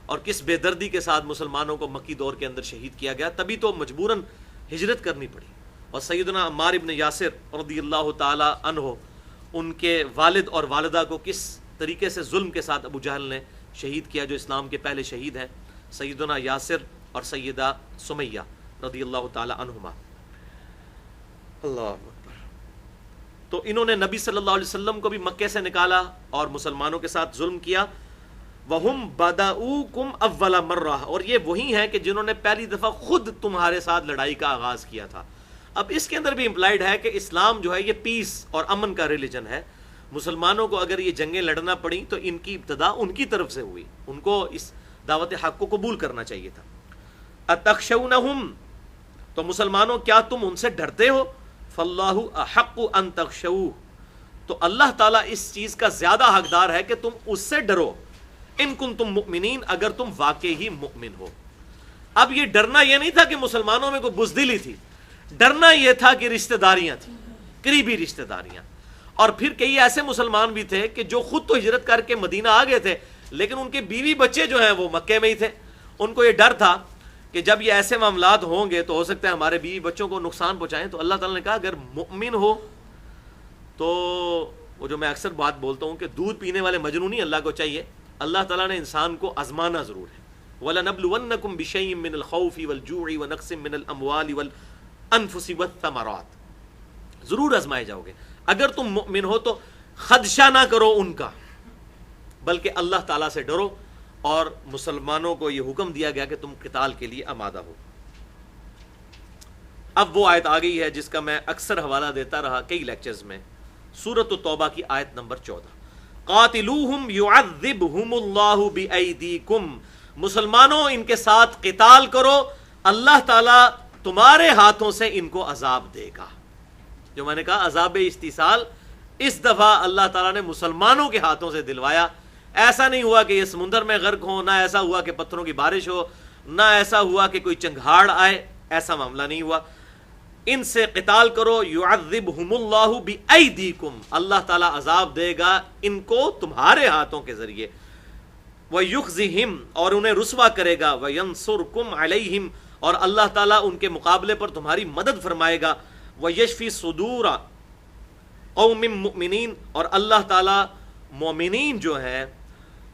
اور کس بے دردی کے ساتھ مسلمانوں کو مکی دور کے اندر شہید کیا گیا، تبھی تو مجبوراً ہجرت کرنی پڑی۔ اور سیدنا عمار ابن یاسر رضی اللہ تعالی عنہ، ان کے والد اور والدہ کو کس طریقے سے ظلم کے ساتھ ابو جہل نے شہید کیا، جو اسلام کے پہلے شہید ہیں، سیدنا یاسر اور سیدہ سمیہ رضی اللہ تعالی عنہما۔ اللہ اکبر۔ تو انہوں نے نبی صلی اللہ علیہ وسلم کو بھی مکے سے نکالا اور مسلمانوں کے ساتھ ظلم کیا، وَهُمْ بَدَؤُوكُمْ أَوَّلَ مَرَّةٍ، اور یہ وہی ہیں کہ جنہوں نے پہلی دفعہ خود تمہارے ساتھ لڑائی کا آغاز کیا تھا۔ اب اس کے اندر بھی امپلائڈ ہے کہ اسلام جو ہے یہ پیس اور امن کا ریلیجن ہے، مسلمانوں کو اگر یہ جنگیں لڑنا پڑیں تو ان کی ابتدا ان کی طرف سے ہوئی، ان کو اس دعوت حق کو قبول کرنا چاہیے تھا۔ أَتَخْشَوْنَهُمْ، تو مسلمانوں کیا تم ان سے ڈرتے ہو؟ فَاللَّهُ أَحَقُّ أَن تَخْشَوْهُ، تو اللہ تعالیٰ اس چیز کا زیادہ حقدار ہے کہ تم اس سے ڈرو، ان کنتم مؤمنین، اگر تم واقعی ہی مؤمن ہو۔ اب یہ ڈرنا یہ نہیں تھا کہ مسلمانوں میں کوئی بزدلی تھی، ڈرنا یہ تھا کہ رشتہ داریاں تھیں، قریبی رشتہ داریاں، اور پھر کئی ایسے مسلمان بھی تھے کہ جو خود تو ہجرت کر کے مدینہ آ گئے تھے، لیکن ان کے بیوی بچے جو ہیں وہ مکے میں ہی تھے۔ ان کو یہ ڈر تھا کہ جب یہ ایسے معاملات ہوں گے تو ہو سکتا ہے ہمارے بیوی بچوں کو نقصان پہنچائیں، تو اللہ تعالیٰ نے کہا اگر مؤمن ہو تو وہ جو میں اکثر بات بولتا ہوں کہ دودھ پینے والے مجنونی اللہ کو چاہیے، اللہ تعالیٰ نے انسان کو آزمانا ضرور ہے۔ وَلَنَبْلُوَنَّكُمْ بِشَيْءٍ مِّنَ الْخَوْفِ وَالْجُوعِ وَنَقْصٍ مِّنَ الْأَمْوَالِ وَالْأَنفُسِ وَالثَّمَرَاتِ، ضرور آزمائے جاؤ گے۔ اگر تم مؤمن ہو تو خدشہ نہ کرو ان کا، بلکہ اللہ تعالیٰ سے ڈرو، اور مسلمانوں کو یہ حکم دیا گیا کہ تم قتال کے لیے آمادہ ہو۔ اب وہ آیت آ گئی ہے جس کا میں اکثر حوالہ دیتا رہا کئی لیکچرز میں، سورۃ التوبہ کی آیت نمبر 14، قاتلوہم یعذبہم اللہ بایدیکم، مسلمانوں ان کے ساتھ قتال کرو، اللہ تعالیٰ تمہارے ہاتھوں سے ان کو عذاب دے گا۔ جو میں نے کہا عذاب استیصال اس دفعہ اللہ تعالیٰ نے مسلمانوں کے ہاتھوں سے دلوایا۔ ایسا نہیں ہوا کہ یہ سمندر میں غرق ہو، نہ ایسا ہوا کہ پتھروں کی بارش ہو، نہ ایسا ہوا کہ کوئی چنگھاڑ آئے، ایسا معاملہ نہیں ہوا۔ ان سے قتال کرو، یعذبہم اللہ بایدیکم، اللہ تعالیٰ عذاب دے گا ان کو تمہارے ہاتھوں کے ذریعے، ویخزہم، اور انہیں رسوا کرے گا، وینصرکم علیہم، اور اللہ تعالیٰ ان کے مقابلے پر تمہاری مدد فرمائے گا، ویشفی صدور قوم مؤمنین، اور اللہ تعالیٰ مومنین جو ہیں،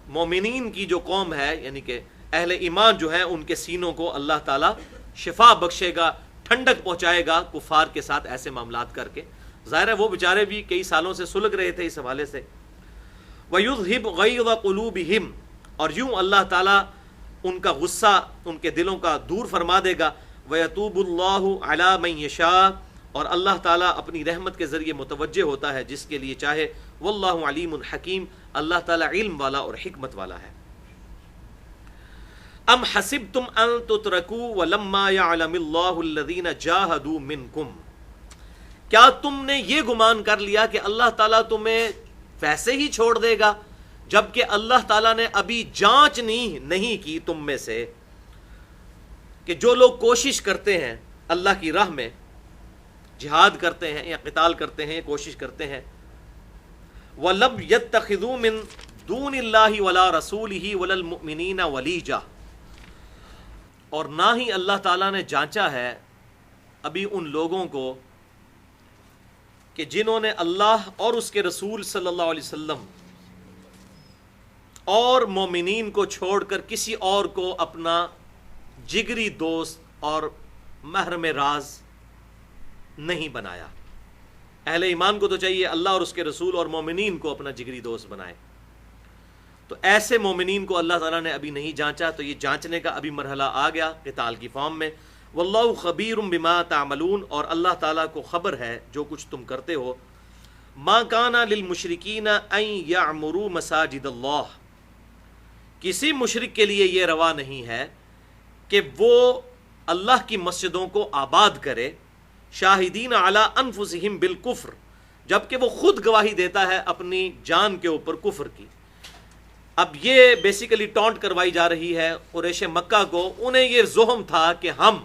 مومنین کی جو قوم ہے یعنی کہ اہل ایمان جو ہیں، ان کے سینوں کو اللہ تعالیٰ شفا بخشے گا، ٹھنڈک پہنچائے گا کفار کے ساتھ ایسے معاملات کر کے۔ ظاہر ہے وہ بیچارے بھی کئی سالوں سے سلگ رہے تھے اس حوالے سے۔ وَيُذْهِبْ غَيْظَ قُلُوبِهِمْ، اور یوں اللہ تعالیٰ ان کا غصہ ان کے دلوں کا دور فرما دے گا۔ وَيَتُوبُ اللَّهُ عَلَى مَن يَشَاءُ، اور اللہ تعالیٰ اپنی رحمت کے ذریعے متوجہ ہوتا ہے جس کے لیے چاہے۔ واللہ علیم حکیم، اللہ تعالیٰ علم والا اور حکمت والا ہے۔ ام حسبتم ان تترکوا ولما یعلم اللہ الذین جاہدوا منکم، کیا تم نے یہ گمان کر لیا کہ اللہ تعالیٰ تمہیں ویسے ہی چھوڑ دے گا، جبکہ اللہ تعالیٰ نے ابھی جانچ نہیں کی تم میں سے کہ جو لوگ کوشش کرتے ہیں اللہ کی راہ میں، جہاد کرتے ہیں یا قتال کرتے ہیں، کوشش کرتے ہیں، وَلَمْ يَتَّخِذُوا مِن دُونِ اللَّهِ وَلَا رَسُولِهِ وَلَا الْمُؤْمِنِينَ وَلِيجَةً، اور نہ ہی اللہ تعالیٰ نے جانچا ہے ابھی ان لوگوں کو کہ جنہوں نے اللہ اور اس کے رسول صلی اللہ علیہ وسلم اور مومنین کو چھوڑ کر کسی اور کو اپنا جگری دوست اور محرم راز نہیں بنایا. اہل ایمان کو تو چاہیے اللہ اور اس کے رسول اور مومنین کو اپنا جگری دوست بنائے. تو ایسے مومنین کو اللہ تعالیٰ نے ابھی نہیں جانچا، تو یہ جانچنے کا ابھی مرحلہ آ گیا قتال کی فارم میں. واللہ خبیر بما تعملون، اور اللہ تعالیٰ کو خبر ہے جو کچھ تم کرتے ہو. ما کان للمشرکین ان یعمروا مساجد اللہ، کسی مشرک کے لیے یہ روا نہیں ہے کہ وہ اللہ کی مسجدوں کو آباد کرے، شاہدین علی انفسہم بالکفر، جبکہ وہ خود گواہی دیتا ہے اپنی جان کے اوپر کفر کی. اب یہ بیسیکلی ٹونٹ کروائی جا رہی ہے قریش مکہ کو. انہیں یہ زہم تھا کہ ہم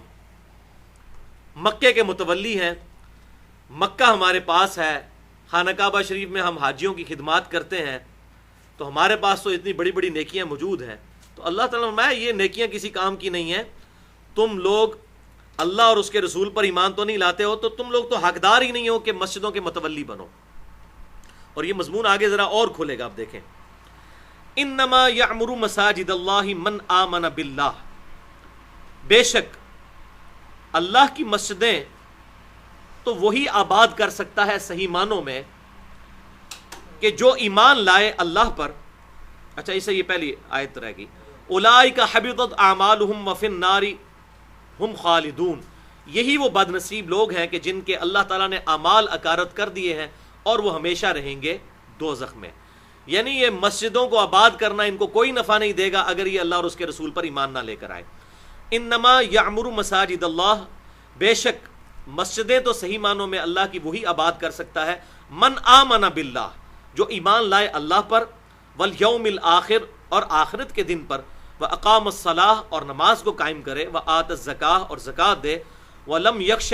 مکے کے متولی ہیں، مکہ ہمارے پاس ہے، خانہ کعبہ شریف میں ہم حاجیوں کی خدمات کرتے ہیں، تو ہمارے پاس تو اتنی بڑی بڑی نیکیاں موجود ہیں. تو اللہ تعالیٰ نے فرمایا یہ نیکیاں کسی کام کی نہیں ہیں، تم لوگ اللہ اور اس کے رسول پر ایمان تو نہیں لاتے ہو، تو تم لوگ تو حقدار ہی نہیں ہو کہ مسجدوں کے متولی بنو. اور یہ مضمون آگے ذرا اور کھلے گا، آپ دیکھیں. انما یعمر مساجد اللہ من آمن باللہ، بے شک اللہ کی مسجدیں تو وہی آباد کر سکتا ہے صحیح معنوں میں کہ جو ایمان لائے اللہ پر. اچھا، اسے یہ پہلی آیت رہ گئی. اولئک حبطت اعمالہم وفی النار ہم خالدون، یہی وہ بد نصیب لوگ ہیں کہ جن کے اللہ تعالیٰ نے اعمال اکارت کر دیے ہیں اور وہ ہمیشہ رہیں گے دوزخ میں. یعنی یہ مسجدوں کو آباد کرنا ان کو کوئی نفع نہیں دے گا اگر یہ اللہ اور اس کے رسول پر ایمان نہ لے کر آئے. انما یعمر مساجد اللہ، بے شک مسجدیں تو صحیح معنوں میں اللہ کی وہی آباد کر سکتا ہے من آمن باللہ، جو ایمان لائے اللہ پر، والیوم الآخر، اور آخرت کے دن پر، واقام الصلاۃ، اور نماز کو قائم کرے، وآت الزکاۃ، اور زکوٰۃ دے، ولم یخش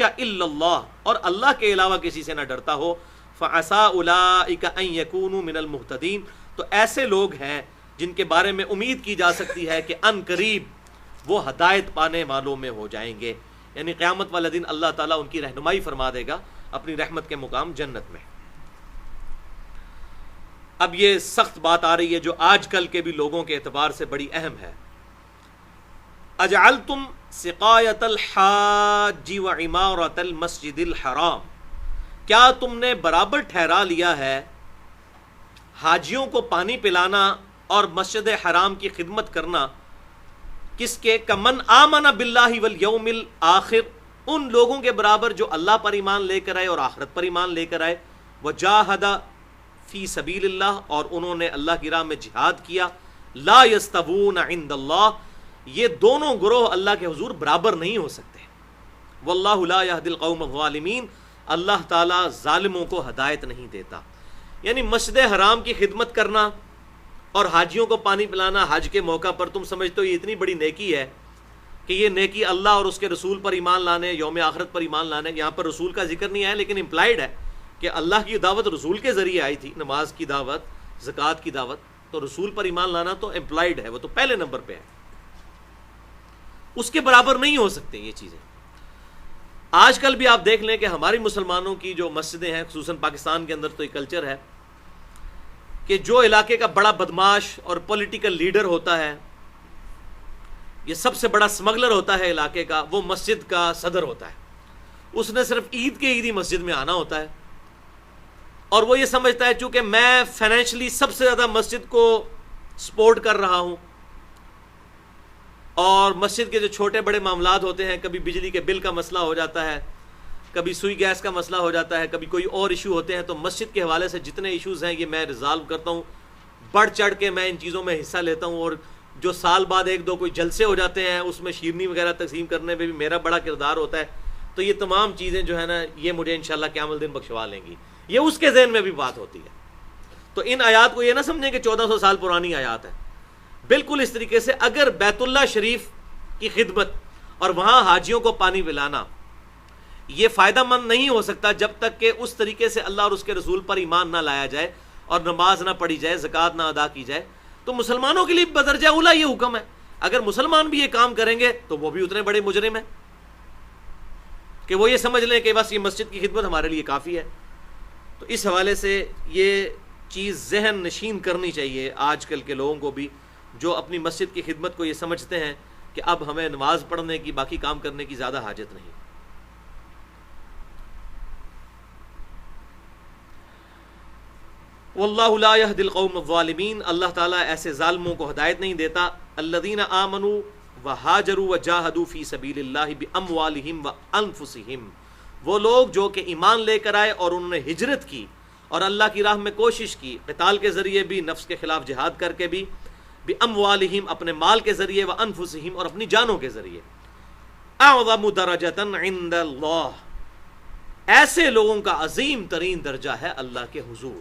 الا اللہ، اور اللہ کے علاوہ کسی سے نہ ڈرتا ہو. فعسى اولئک ان یکونوا من المہتدین، تو ایسے لوگ ہیں جن کے بارے میں امید کی جا سکتی ہے کہ ان قریب وہ ہدایت پانے والوں میں ہو جائیں گے. یعنی قیامت والے دن اللہ تعالیٰ ان کی رہنمائی فرما دے گا اپنی رحمت کے مقام جنت میں. اب یہ سخت بات آ رہی ہے جو آج کل کے بھی لوگوں کے اعتبار سے بڑی اہم ہے. اجعلتم سقایۃ الحاج وعمارۃ المسجد الحرام، کیا تم نے برابر ٹھہرا لیا ہے حاجیوں کو پانی پلانا اور مسجد حرام کی خدمت کرنا کس کے؟ کمن آمن باللہ والیوم الآخر، ان لوگوں کے برابر جو اللہ پر ایمان لے کر آئے اور آخرت پر ایمان لے کر آئے. وجاہد فی سبیل اللہ، اور انہوں نے اللہ کی راہ میں جہاد کیا. لا یستوون عند اللہ، یہ دونوں گروہ اللہ کے حضور برابر نہیں ہو سکتے. واللہ لا یہدی القوم الظالمین، اللہ تعالیٰ ظالموں کو ہدایت نہیں دیتا. یعنی مسجد حرام کی خدمت کرنا اور حاجیوں کو پانی پلانا حج کے موقع پر، تم سمجھتے ہو یہ اتنی بڑی نیکی ہے کہ یہ نیکی اللہ اور اس کے رسول پر ایمان لانے، یوم آخرت پر ایمان لانے. یہاں پر رسول کا ذکر نہیں آیا لیکن امپلائڈ ہے کہ اللہ کی دعوت رسول کے ذریعے آئی تھی، نماز کی دعوت، زکوٰۃ کی دعوت، تو رسول پر ایمان لانا تو امپلائڈ ہے، وہ تو پہلے نمبر پہ ہے. اس کے برابر نہیں ہو سکتے یہ چیزیں. آج کل بھی آپ دیکھ لیں کہ ہماری مسلمانوں کی جو مسجدیں ہیں، خصوصاً پاکستان کے اندر تو یہ کلچر ہے کہ جو علاقے کا بڑا بدماش اور پولیٹیکل لیڈر ہوتا ہے، یہ سب سے بڑا سمگلر ہوتا ہے علاقے کا، وہ مسجد کا صدر ہوتا ہے. اس نے صرف عید کے عید ہی مسجد میں آنا ہوتا ہے، اور وہ یہ سمجھتا ہے چونکہ میں فائنینشلی سب سے زیادہ مسجد کو سپورٹ کر رہا ہوں، اور مسجد کے جو چھوٹے بڑے معاملات ہوتے ہیں، کبھی بجلی کے بل کا مسئلہ ہو جاتا ہے، کبھی سوئی گیس کا مسئلہ ہو جاتا ہے، کبھی کوئی اور ایشو ہوتے ہیں، تو مسجد کے حوالے سے جتنے ایشوز ہیں یہ میں ریزالو کرتا ہوں، بڑھ چڑھ کے میں ان چیزوں میں حصہ لیتا ہوں. اور جو سال بعد ایک دو کوئی جلسے ہو جاتے ہیں، اس میں شیرنی وغیرہ تقسیم کرنے میں بھی میرا بڑا کردار ہوتا ہے. تو یہ تمام چیزیں جو ہے نا، یہ مجھے انشاءاللہ قیامت الدین بخشوا لیں گی. یہ اس کے ذہن میں بھی بات ہوتی ہے. تو ان آیات کو یہ نہ سمجھیں کہ 1400 سال پرانی آیات ہے. بالکل اس طریقے سے اگر بیت اللہ شریف کی خدمت اور وہاں حاجیوں کو پانی پلانا یہ فائدہ مند نہیں ہو سکتا جب تک کہ اس طریقے سے اللہ اور اس کے رسول پر ایمان نہ لایا جائے اور نماز نہ پڑھی جائے، زکوٰۃ نہ ادا کی جائے. تو مسلمانوں کے لیے بدرجہ اولا یہ حکم ہے اگر مسلمان بھی یہ کام کریں گے تو وہ بھی اتنے بڑے مجرم ہیں کہ وہ یہ سمجھ لیں کہ بس یہ مسجد کی خدمت ہمارے لیے کافی ہے. تو اس حوالے سے یہ چیز ذہن نشین کرنی چاہیے آج کل کے لوگوں کو بھی، جو اپنی مسجد کی خدمت کو یہ سمجھتے ہیں کہ اب ہمیں نماز پڑھنے کی، باقی کام کرنے کی زیادہ حاجت نہیں. واللہ لا یہدی القوم الظالمین، اللہ تعالیٰ ایسے ظالموں کو ہدایت نہیں دیتا. الذین آمنوا وہاجروا وجاہدوا فی سبیل اللہ باموالہم وانفسہم، وہ لوگ جو کہ ایمان لے کر آئے اور انہوں نے ہجرت کی اور اللہ کی راہ میں کوشش کی، قتال کے ذریعے بھی، نفس کے خلاف جہاد کر کے بھی، باموالہم اپنے مال کے ذریعے، وانفسہم اور اپنی جانوں کے ذریعے. اعظم درجۃ عند اللہ، ایسے لوگوں کا عظیم ترین درجہ ہے اللہ کے حضور.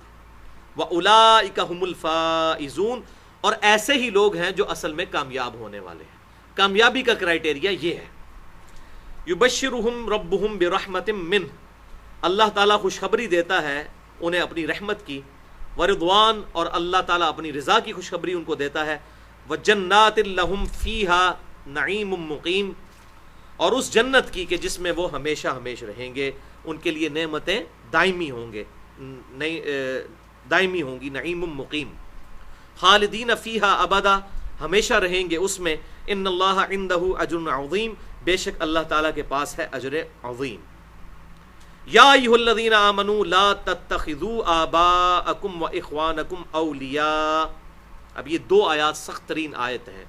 وَأُولَئِكَ هُمُ الْفَائِزُونَ، اور ایسے ہی لوگ ہیں جو اصل میں کامیاب ہونے والے ہیں. کامیابی کا کرائٹیریا یہ ہے. يُبَشِّرُهُمْ رَبُّهُمْ بِرَحْمَةٍ مِّنْهُ، اللہ تعالیٰ خوشخبری دیتا ہے انہیں اپنی رحمت کی. ورضوان، اور اللہ تعالیٰ اپنی رضا کی خوشخبری ان کو دیتا ہے. وَجَنَّاتٍ لَهُمْ فِيهَا نَعِيمٌ مُقِيمٌ، اور اس جنت کی کہ جس میں وہ ہمیشہ ہمیشہ رہیں گے، ان کے لیے نعمتیں دائمی ہوں گے، دائمی ہوں گی. نعیم مقیم. خالدین فیہا ابدا، ہمیشہ رہیں گے اس میں. ان اللہ عندہ اجر عظیم، بے شک اللہ تعالیٰ کے پاس ہے اجر عظیم. یا ایھا الذین آمنوا لا تتخذوا آباءکم واخوانکم اولیاء. اب یہ دو آیات سخت ترین آیت ہیں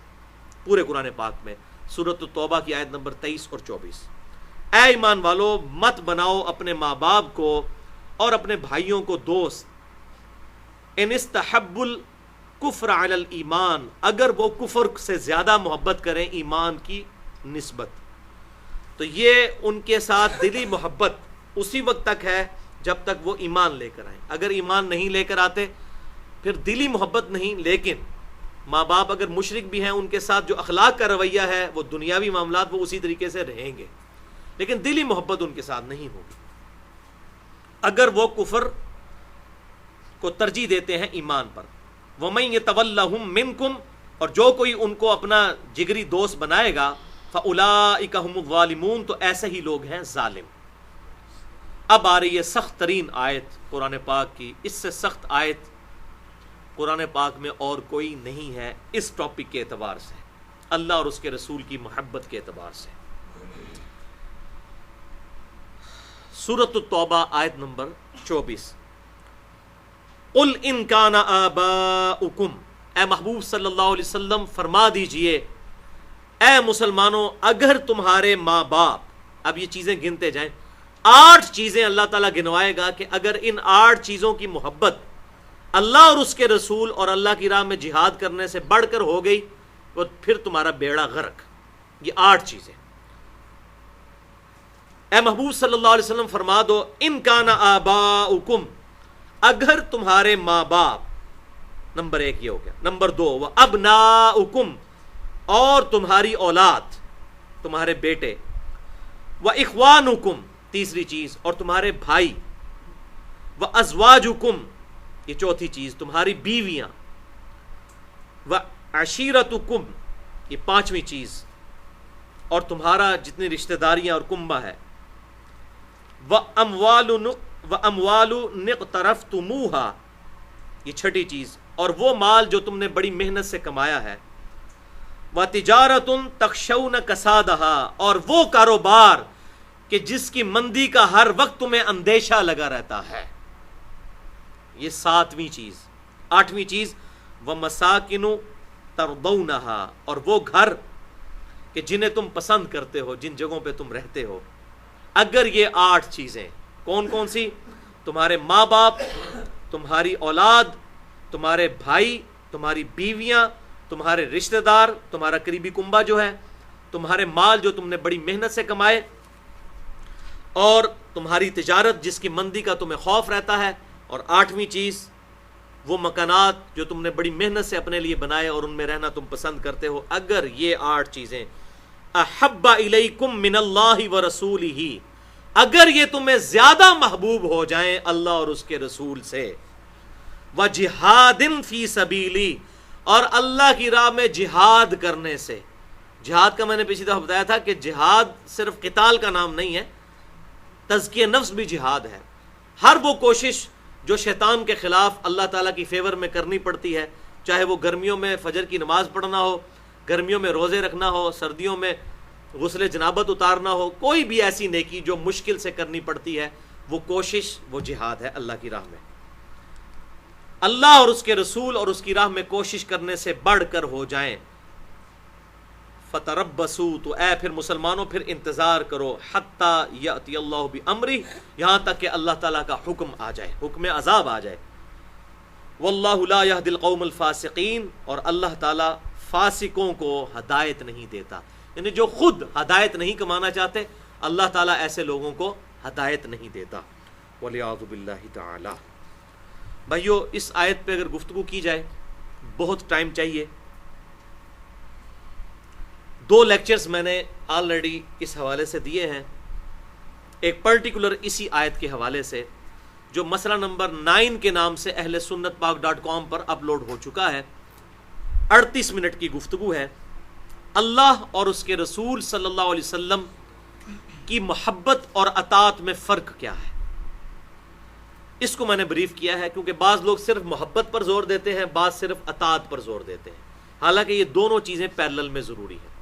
پورے قرآن پاک میں. سورۃ التوبہ کی آیت نمبر 23 اور 24. اے ایمان والو، مت بناؤ اپنے ماں باپ کو اور اپنے بھائیوں کو دوست. ان استحب الکفر علی الایمان، اگر وہ کفر سے زیادہ محبت کریں ایمان کی نسبت، تو یہ ان کے ساتھ دلی محبت اسی وقت تک ہے جب تک وہ ایمان لے کر آئیں. اگر ایمان نہیں لے کر آتے پھر دلی محبت نہیں. لیکن ماں باپ اگر مشرک بھی ہیں، ان کے ساتھ جو اخلاق کا رویہ ہے وہ دنیاوی معاملات وہ اسی طریقے سے رہیں گے، لیکن دلی محبت ان کے ساتھ نہیں ہوگی اگر وہ کفر کو ترجیح دیتے ہیں ایمان پر. وَمَن يَتَوَلَّهُم مِّنكُمْ، اور جو کوئی ان کو اپنا جگری دوست بنائے گا، فَأُولَئِكَ هُمُ الظَّالِمُونَ، تو ایسے ہی لوگ ہیں ظالم. اب آ رہی ہے سخت ترین آیت قرآن پاک کی. اس سے سخت آیت قرآن پاک میں اور کوئی نہیں ہے اس ٹاپک کے اعتبار سے، اللہ اور اس کے رسول کی محبت کے اعتبار سے. سورۃ التوبہ آیت نمبر 24. قل ان کان آباؤکم، اے محبوب صلی اللہ علیہ وسلم فرما دیجئے اے مسلمانوں، اگر تمہارے ماں باپ، اب یہ چیزیں گنتے جائیں، 8 چیزیں اللہ تعالیٰ گنوائے گا کہ اگر ان 8 چیزوں کی محبت اللہ اور اس کے رسول اور اللہ کی راہ میں جہاد کرنے سے بڑھ کر ہو گئی تو پھر تمہارا بیڑا غرق. یہ 8 چیزیں اے محبوب صلی اللہ علیہ وسلم فرما دو، ان کان آباؤکم، اگر تمہارے ماں باپ، نمبر 1 یہ ہو گیا. نمبر 2 وَأَبْنَاؤُكُمْ، اور تمہاری اولاد، تمہارے بیٹے. وَإِخْوَانُكُمْ، تیسری چیز، اور تمہارے بھائی. وَأَزْوَاجُكُمْ، یہ چوتھی چیز، تمہاری بیویاں. وَعَشِيرَتُكُمْ، یہ 5ویں چیز، اور تمہارا جتنی رشتہ داریاں اور کنبہ ہے. وَأَمْوَالُ نِقْتَرَفْتُمُوهَا، یہ 6ٹھی چیز، اور وہ مال جو تم نے بڑی محنت سے کمایا ہے. وَتِجَارَةٌ تَخْشَوْنَ كَسَادَهَا، اور وہ کاروبار کہ جس کی مندی کا ہر وقت تمہیں اندیشہ لگا رہتا ہے. یہ 7ویں چیز. 8ویں چیز وَمَسَاكِنُ تَرْضَوْنَهَا، اور وہ گھر کہ جنہیں تم پسند کرتے ہو، جن جگہوں پہ تم رہتے ہو. اگر یہ 8 چیزیں، کون کون سی؟ تمہارے ماں باپ، تمہاری اولاد، تمہارے بھائی، تمہاری بیویاں، تمہارے رشتہ دار، تمہارا قریبی کنبہ جو ہے، تمہارے مال جو تم نے بڑی محنت سے کمائے، اور تمہاری تجارت جس کی مندی کا تمہیں خوف رہتا ہے. اور 8ویں چیز وہ مکانات جو تم نے بڑی محنت سے اپنے لیے بنائے اور ان میں رہنا تم پسند کرتے ہو. اگر یہ 8 چیزیں احب الیکم من اللہ ورسولہ، اگر یہ تمہیں زیادہ محبوب ہو جائیں اللہ اور اس کے رسول سے، وجہاد فی سبیلی، اور اللہ کی راہ میں جہاد کرنے سے. جہاد کا میں نے پچھلی دفعہ بتایا تھا کہ جہاد صرف قتال کا نام نہیں ہے، تزکیہ نفس بھی جہاد ہے. ہر وہ کوشش جو شیطان کے خلاف اللہ تعالیٰ کی فیور میں کرنی پڑتی ہے، چاہے وہ گرمیوں میں فجر کی نماز پڑھنا ہو، گرمیوں میں روزے رکھنا ہو، سردیوں میں غسل جنابت اتارنا ہو، کوئی بھی ایسی نیکی جو مشکل سے کرنی پڑتی ہے، وہ کوشش، وہ جہاد ہے اللہ کی راہ میں. اللہ اور اس کے رسول اور اس کی راہ میں کوشش کرنے سے بڑھ کر ہو جائیں. فتربصوا، تو اے پھر مسلمانوں پھر انتظار کرو، حتی یأتی اللہ بامرہ، یہاں تک کہ اللہ تعالیٰ کا حکم آ جائے، حکم عذاب آ جائے. واللہ لا یہدی القوم الفاسقین، اور اللہ تعالیٰ فاسقوں کو ہدایت نہیں دیتا. یعنی جو خود ہدایت نہیں کمانا چاہتے، اللہ تعالیٰ ایسے لوگوں کو ہدایت نہیں دیتا. والعیاذ باللہ تعالی. بھائیو، اس آیت پہ اگر گفتگو کی جائے بہت ٹائم چاہیے. 2 لیکچرز میں نے آلریڈی اس حوالے سے دیے ہیں. ایک پرٹیکولر اسی آیت کے حوالے سے جو مسئلہ نمبر 9 کے نام سے اہل سنت پاک.com پر اپلوڈ ہو چکا ہے. 38 منٹ کی گفتگو ہے. اللہ اور اس کے رسول صلی اللہ علیہ وسلم کی محبت اور اطاعت میں فرق کیا ہے، اس کو میں نے بریف کیا ہے، کیونکہ بعض لوگ صرف محبت پر زور دیتے ہیں، بعض صرف اطاعت پر زور دیتے ہیں، حالانکہ یہ دونوں چیزیں پیرلل میں ضروری ہیں.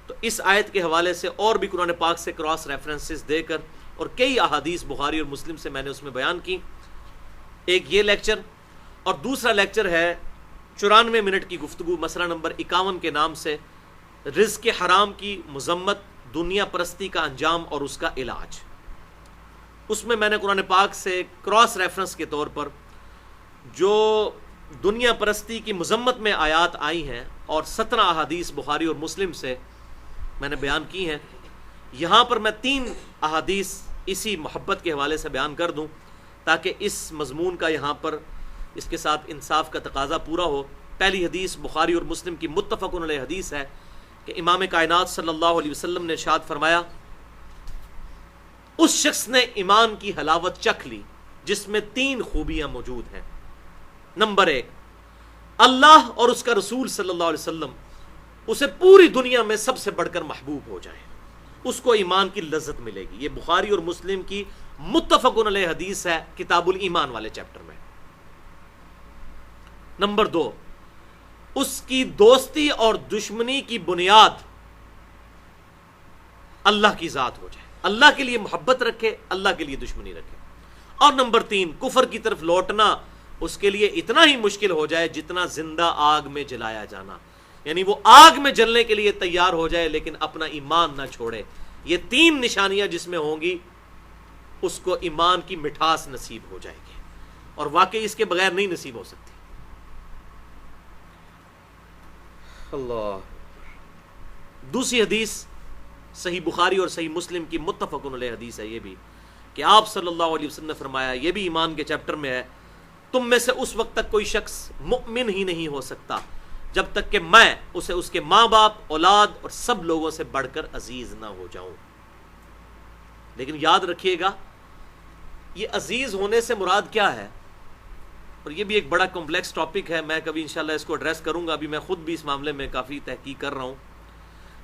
تو اس آیت کے حوالے سے اور بھی قرآن پاک سے کراس ریفرنسز دے کر اور کئی احادیث بخاری اور مسلم سے میں نے اس میں بیان کی. ایک یہ لیکچر، اور دوسرا لیکچر ہے 94 منٹ کی گفتگو مسئلہ نمبر 51 کے نام سے رزق حرام کی مذمت، دنیا پرستی کا انجام اور اس کا علاج. اس میں نے قرآن پاک سے کراس ریفرنس کے طور پر جو دنیا پرستی کی مذمت میں آیات آئی ہیں اور 17 احادیث بخاری اور مسلم سے میں نے بیان کی ہیں. یہاں پر میں 3 احادیث اسی محبت کے حوالے سے بیان کر دوں تاکہ اس مضمون کا یہاں پر اس کے ساتھ انصاف کا تقاضا پورا ہو. پہلی حدیث بخاری اور مسلم کی متفق علیہ حدیث ہے کہ امام کائنات صلی اللہ علیہ وسلم نے ارشاد فرمایا، اس شخص نے ایمان کی حلاوت چکھ لی جس میں 3 خوبیاں موجود ہیں. نمبر 1، اللہ اور اس کا رسول صلی اللہ علیہ وسلم اسے پوری دنیا میں سب سے بڑھ کر محبوب ہو جائے، اس کو ایمان کی لذت ملے گی. یہ بخاری اور مسلم کی متفق علیہ حدیث ہے کتاب الایمان والے چیپٹر میں. نمبر 2، اس کی دوستی اور دشمنی کی بنیاد اللہ کی ذات ہو جائے، اللہ کے لیے محبت رکھے، اللہ کے لیے دشمنی رکھے. اور نمبر 3، کفر کی طرف لوٹنا اس کے لیے اتنا ہی مشکل ہو جائے جتنا زندہ آگ میں جلایا جانا، یعنی وہ آگ میں جلنے کے لیے تیار ہو جائے لیکن اپنا ایمان نہ چھوڑے. یہ 3 نشانیاں جس میں ہوں گی اس کو ایمان کی مٹھاس نصیب ہو جائے گی، اور واقعی اس کے بغیر نہیں نصیب ہو سکتی. اللہ. دوسری حدیث صحیح بخاری اور صحیح مسلم کی متفق علیہ حدیث ہے یہ بھی، کہ آپ صلی اللہ علیہ وسلم نے فرمایا، یہ بھی ایمان کے چیپٹر میں ہے، تم میں سے اس وقت تک کوئی شخص مؤمن ہی نہیں ہو سکتا جب تک کہ میں اسے اس کے ماں باپ، اولاد اور سب لوگوں سے بڑھ کر عزیز نہ ہو جاؤں. لیکن یاد رکھیے گا یہ عزیز ہونے سے مراد کیا ہے، اور یہ بھی ایک بڑا کمپلیکس ٹاپک ہے، میں کبھی انشاءاللہ اس کو ایڈریس کروں گا. ابھی میں خود بھی اس معاملے میں کافی تحقیق کر رہا ہوں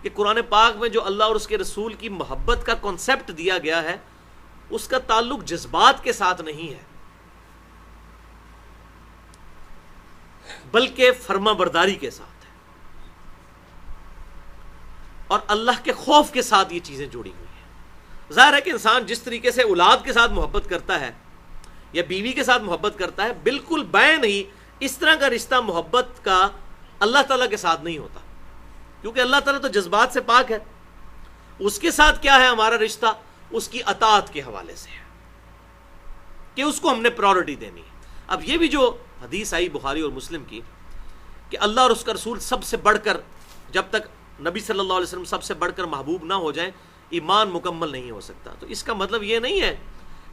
کہ قرآن پاک میں جو اللہ اور اس کے رسول کی محبت کا کنسیپٹ دیا گیا ہے اس کا تعلق جذبات کے ساتھ نہیں ہے بلکہ فرما برداری کے ساتھ ہے، اور اللہ کے خوف کے ساتھ یہ چیزیں جڑی ہوئی ہیں. ظاہر ہے کہ انسان جس طریقے سے اولاد کے ساتھ محبت کرتا ہے یا بیوی کے ساتھ محبت کرتا ہے، بالکل بین ہی اس طرح کا رشتہ محبت کا اللہ تعالیٰ کے ساتھ نہیں ہوتا، کیونکہ اللہ تعالیٰ تو جذبات سے پاک ہے. اس کے ساتھ کیا ہے ہمارا رشتہ؟ اس کی اطاعت کے حوالے سے ہے کہ اس کو ہم نے پرائورٹی دینی ہے. اب یہ بھی جو حدیث آئی بخاری اور مسلم کی کہ اللہ اور اس کا رسول سب سے بڑھ کر، جب تک نبی صلی اللہ علیہ وسلم سب سے بڑھ کر محبوب نہ ہو جائیں ایمان مکمل نہیں ہو سکتا. تو اس کا مطلب یہ نہیں ہے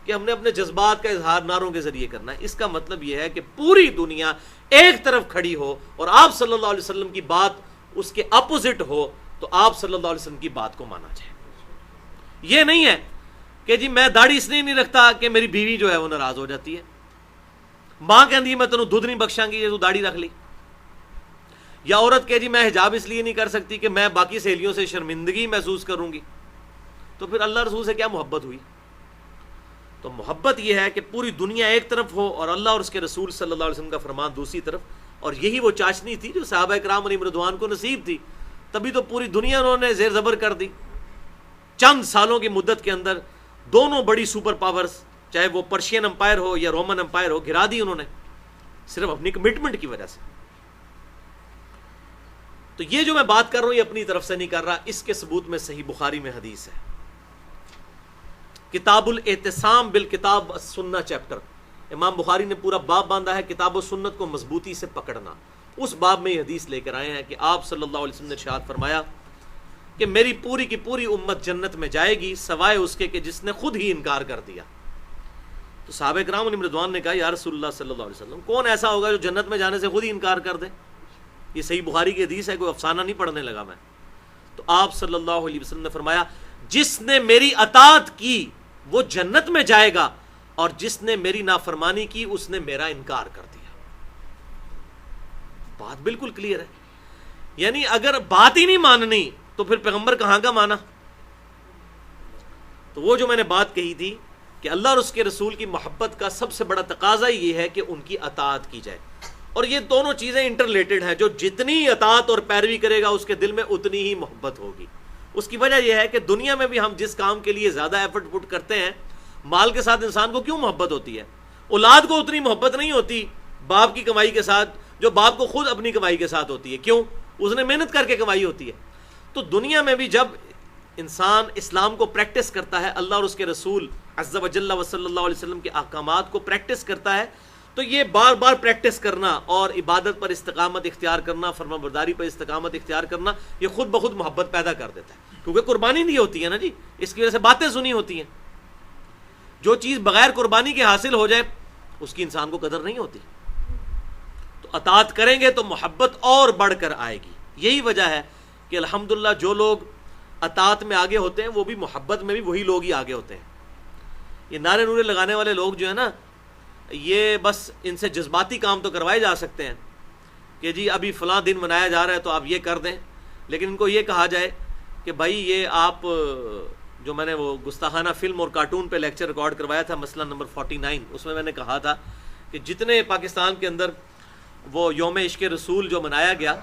کہ ہم نے اپنے جذبات کا اظہار نعروں کے ذریعے کرنا ہے. اس کا مطلب یہ ہے کہ پوری دنیا ایک طرف کھڑی ہو اور آپ صلی اللہ علیہ وسلم کی بات اس کے اپوزٹ ہو تو آپ صلی اللہ علیہ وسلم کی بات کو مانا جائے. یہ نہیں ہے کہ جی میں داڑھی اس لیے نہیں رکھتا کہ میری بیوی جو ہے وہ ناراض ہو جاتی ہے، ماں کہندی ہے میں تینوں دودھ نہیں بخشاں گی یہ تو داڑھی رکھ لی. یا عورت کہے جی میں حجاب اس لیے نہیں کر سکتی کہ میں باقی سہیلیوں سے شرمندگی محسوس کروں گی، تو پھر اللہ رسول سے کیا محبت ہوئی؟ تو محبت یہ ہے کہ پوری دنیا ایک طرف ہو اور اللہ اور اس کے رسول صلی اللہ علیہ وسلم کا فرمان دوسری طرف، اور یہی وہ چاشنی تھی جو صحابہ کرام علیہم رضوان کو نصیب تھی، تبھی تو پوری دنیا انہوں نے زیر زبر کر دی۔ چند سالوں کی مدت کے اندر دونوں بڑی سپر پاورز، چاہے وہ پرشین امپائر ہو یا رومن امپائر ہو، گرا دی انہوں نے صرف اپنی کمٹمنٹ کی وجہ سے۔ تو یہ جو میں بات کر رہا ہوں یہ اپنی طرف سے نہیں کر رہا، اس کے ثبوت میں صحیح بخاری میں حدیث ہے، کتاب الاعتصام بالکتاب السنہ چیپٹر، امام بخاری نے پورا باب باندھا ہے کتاب و سنت کو مضبوطی سے پکڑنا۔ اس باب میں یہ حدیث لے کر آئے ہیں کہ آپ صلی اللہ علیہ وسلم نے ارشاد فرمایا کہ میری پوری کی پوری امت جنت میں جائے گی سوائے اس کے کہ جس نے خود ہی انکار کر دیا۔ تو صحابہ کرام علیہم رضوان نے کہا یا رسول اللہ صلی اللہ علیہ وسلم، کون ایسا ہوگا جو جنت میں جانے سے خود ہی انکار کر دے؟ یہ صحیح بخاری کی حدیث ہے، کوئی افسانہ نہیں پڑھنے لگا میں۔ تو آپ صلی اللہ علیہ وسلم نے فرمایا جس نے میری اطاعت کی وہ جنت میں جائے گا، اور جس نے میری نافرمانی کی اس نے میرا انکار کر دیا۔ بات بالکل کلیئر ہے، یعنی اگر بات ہی نہیں ماننی تو پھر پیغمبر کہاں کا مانا؟ تو وہ جو میں نے بات کہی تھی کہ اللہ اور اس کے رسول کی محبت کا سب سے بڑا تقاضا یہ ہے کہ ان کی اطاعت کی جائے، اور یہ دونوں چیزیں انٹر ریلیٹڈ ہیں۔ جو جتنی اطاعت اور پیروی کرے گا اس کے دل میں اتنی ہی محبت ہوگی۔ اس کی وجہ یہ ہے کہ دنیا میں بھی ہم جس کام کے لیے زیادہ ایفرٹ پٹ کرتے ہیں، مال کے ساتھ انسان کو کیوں محبت ہوتی ہے؟ اولاد کو اتنی محبت نہیں ہوتی باپ کی کمائی کے ساتھ جو باپ کو خود اپنی کمائی کے ساتھ ہوتی ہے۔ کیوں؟ اس نے محنت کر کے کمائی ہوتی ہے۔ تو دنیا میں بھی جب انسان اسلام کو پریکٹس کرتا ہے، اللہ اور اس کے رسول عز و جل و صلی اللہ علیہ وسلم کے احکامات کو پریکٹس کرتا ہے، تو یہ بار بار پریکٹس کرنا اور عبادت پر استقامت اختیار کرنا، فرما برداری پر استقامت اختیار کرنا، یہ خود بخود محبت پیدا کر دیتا ہے، کیونکہ قربانی نہیں ہوتی ہے نا جی، اس کی وجہ سے باتیں سنی ہوتی ہیں۔ جو چیز بغیر قربانی کے حاصل ہو جائے اس کی انسان کو قدر نہیں ہوتی۔ تو اطاعت کریں گے تو محبت اور بڑھ کر آئے گی۔ یہی وجہ ہے کہ الحمدللہ جو لوگ اطاعت میں آگے ہوتے ہیں وہ بھی محبت میں بھی وہی لوگ ہی آگے ہوتے ہیں۔ یہ نعرے نورے لگانے والے لوگ جو ہے نا، یہ بس ان سے جذباتی کام تو کروائے جا سکتے ہیں کہ جی ابھی فلاں دن منایا جا رہا ہے تو آپ یہ کر دیں، لیکن ان کو یہ کہا جائے کہ بھائی یہ آپ جو میں نے وہ گستاخانہ فلم اور کارٹون پہ لیکچر ریکارڈ کروایا تھا مسئلہ نمبر 49، اس میں نے کہا تھا کہ جتنے پاکستان کے اندر وہ یوم عشق رسول جو منایا گیا،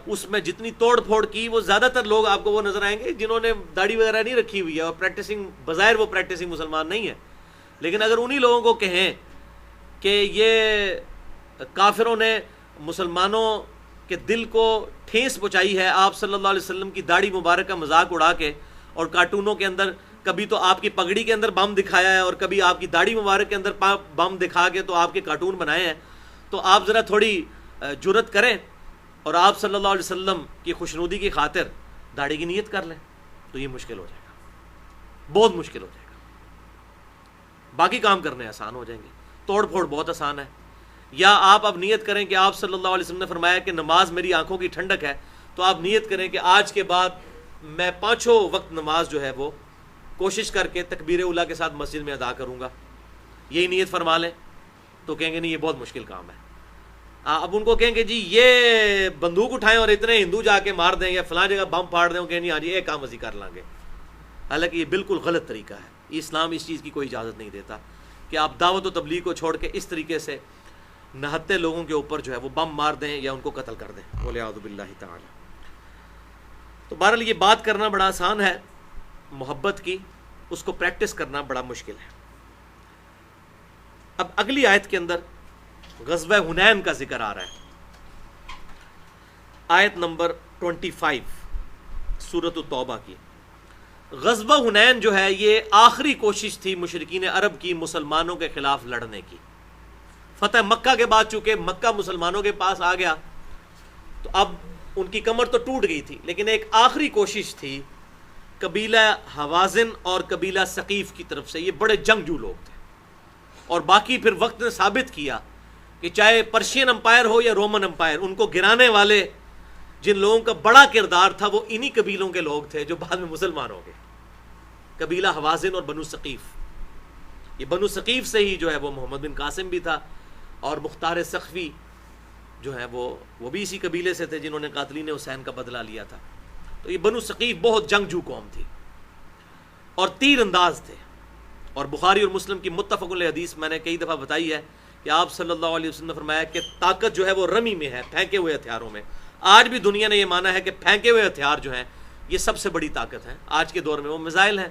اس میں جتنی توڑ پھوڑ کی، وہ زیادہ تر لوگ آپ کو وہ نظر آئیں گے جنہوں نے داڑھی وغیرہ نہیں رکھی ہوئی ہے اور پریکٹسنگ، بظاہر وہ پریکٹسنگ مسلمان نہیں ہے، لیکن اگر انہی لوگوں کو کہیں کہ یہ کافروں نے مسلمانوں کے دل کو ٹھیس پہنچائی ہے آپ صلی اللہ علیہ وسلم کی داڑھی مبارک کا مذاق اڑا کے، اور کارٹونوں کے اندر کبھی تو آپ کی پگڑی کے اندر بم دکھایا ہے اور کبھی آپ کی داڑھی مبارک کے اندر بم دکھا کے تو آپ کے کارٹون بنائے ہیں، تو آپ ذرا تھوڑی جرت کریں اور آپ صلی اللہ علیہ وسلم کی خوشنودی کی خاطر داڑھی کی نیت کر لیں، تو یہ مشکل ہو جائے گا، بہت مشکل ہو جائے گا۔ باقی کام کرنے آسان ہو جائیں گے، توڑ پھوڑ بہت آسان ہے۔ یا آپ اب نیت کریں کہ آپ صلی اللہ علیہ وسلم نے فرمایا کہ نماز میری آنکھوں کی ٹھنڈک ہے، تو آپ نیت کریں کہ آج کے بعد میں 5 وقت نماز جو ہے وہ کوشش کر کے تکبیر اولیٰ کے ساتھ مسجد میں ادا کروں گا، یہی نیت فرما لیں، تو کہیں گے نہیں یہ بہت مشکل کام ہے۔ اب ان کو کہیں گے جی یہ بندوق اٹھائیں اور اتنے ہندو جا کے مار دیں یا فلاں جگہ بم پھاڑ دیں، کہیں ہاں جی ایک کام اسی کر لیں گے، حالانکہ یہ بالکل غلط طریقہ ہے۔ اسلام اس چیز کی کوئی اجازت نہیں دیتا کہ آپ دعوت و تبلیغ کو چھوڑ کے اس طریقے سے نہتے لوگوں کے اوپر جو ہے وہ بم مار دیں یا ان کو قتل کر دیں، والعیاذ باللہ تعالی۔ تو بہرحال یہ بات کرنا بڑا آسان ہے محبت کی، اس کو پریکٹس کرنا بڑا مشکل ہے۔ اب اگلی آیت کے اندر غزوہ حنین کا ذکر آ رہا ہے، آیت نمبر 25 سورۃ التوبہ کی۔ غزوہ حنین جو ہے یہ آخری کوشش تھی مشرکین عرب کی مسلمانوں کے خلاف لڑنے کی۔ فتح مکہ کے بعد چونکہ مکہ مسلمانوں کے پاس آ گیا تو اب ان کی کمر تو ٹوٹ گئی تھی، لیکن ایک آخری کوشش تھی قبیلہ حوازن اور قبیلہ ثقیف کی طرف سے۔ یہ بڑے جنگجو لوگ تھے، اور باقی پھر وقت نے ثابت کیا کہ چاہے پرشین امپائر ہو یا رومن امپائر، ان کو گرانے والے جن لوگوں کا بڑا کردار تھا وہ انہی قبیلوں کے لوگ تھے جو بعد میں مسلمان ہو گئے، قبیلہ حوازن اور بنو ثقیف۔ یہ بنو ثقیف سے ہی جو ہے وہ محمد بن قاسم بھی تھا اور مختار سقفی جو ہیں وہ بھی اسی قبیلے سے تھے جنہوں نے قاتلین حسین کا بدلہ لیا تھا. تو یہ بنو ثقیف بہت جنگجو قوم تھی اور تیر انداز تھے. اور بخاری اور مسلم کی متفق علیہ حدیث میں نے کئی دفعہ بتائی ہے کہ آپ صلی اللہ علیہ وسلم نے فرمایا کہ طاقت جو ہے وہ رمی میں ہے، پھینکے ہوئے ہتھیاروں میں. آج بھی دنیا نے یہ مانا ہے کہ پھینکے ہوئے ہتھیار جو ہیں یہ سب سے بڑی طاقت ہے. آج کے دور میں وہ میزائل ہیں،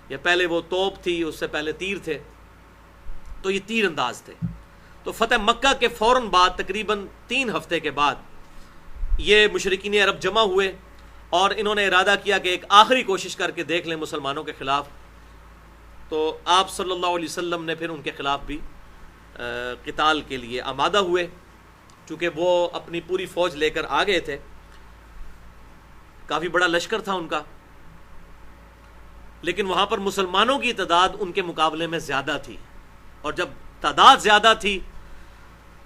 یا پہلے وہ توپ تھی، اس سے پہلے تیر تھے، تو یہ تیر انداز تھے. تو فتح مکہ کے فوراً بعد تقریباً 3 ہفتے کے بعد یہ مشرکین عرب جمع ہوئے اور انہوں نے ارادہ کیا کہ ایک آخری کوشش کر کے دیکھ لیں مسلمانوں کے خلاف. تو آپ صلی اللہ علیہ وسلم نے پھر ان کے خلاف بھی قتال کے لیے آمادہ ہوئے، چونکہ وہ اپنی پوری فوج لے کر آ گئے تھے. کافی بڑا لشکر تھا ان کا، لیکن وہاں پر مسلمانوں کی تعداد ان کے مقابلے میں زیادہ تھی. اور جب تعداد زیادہ تھی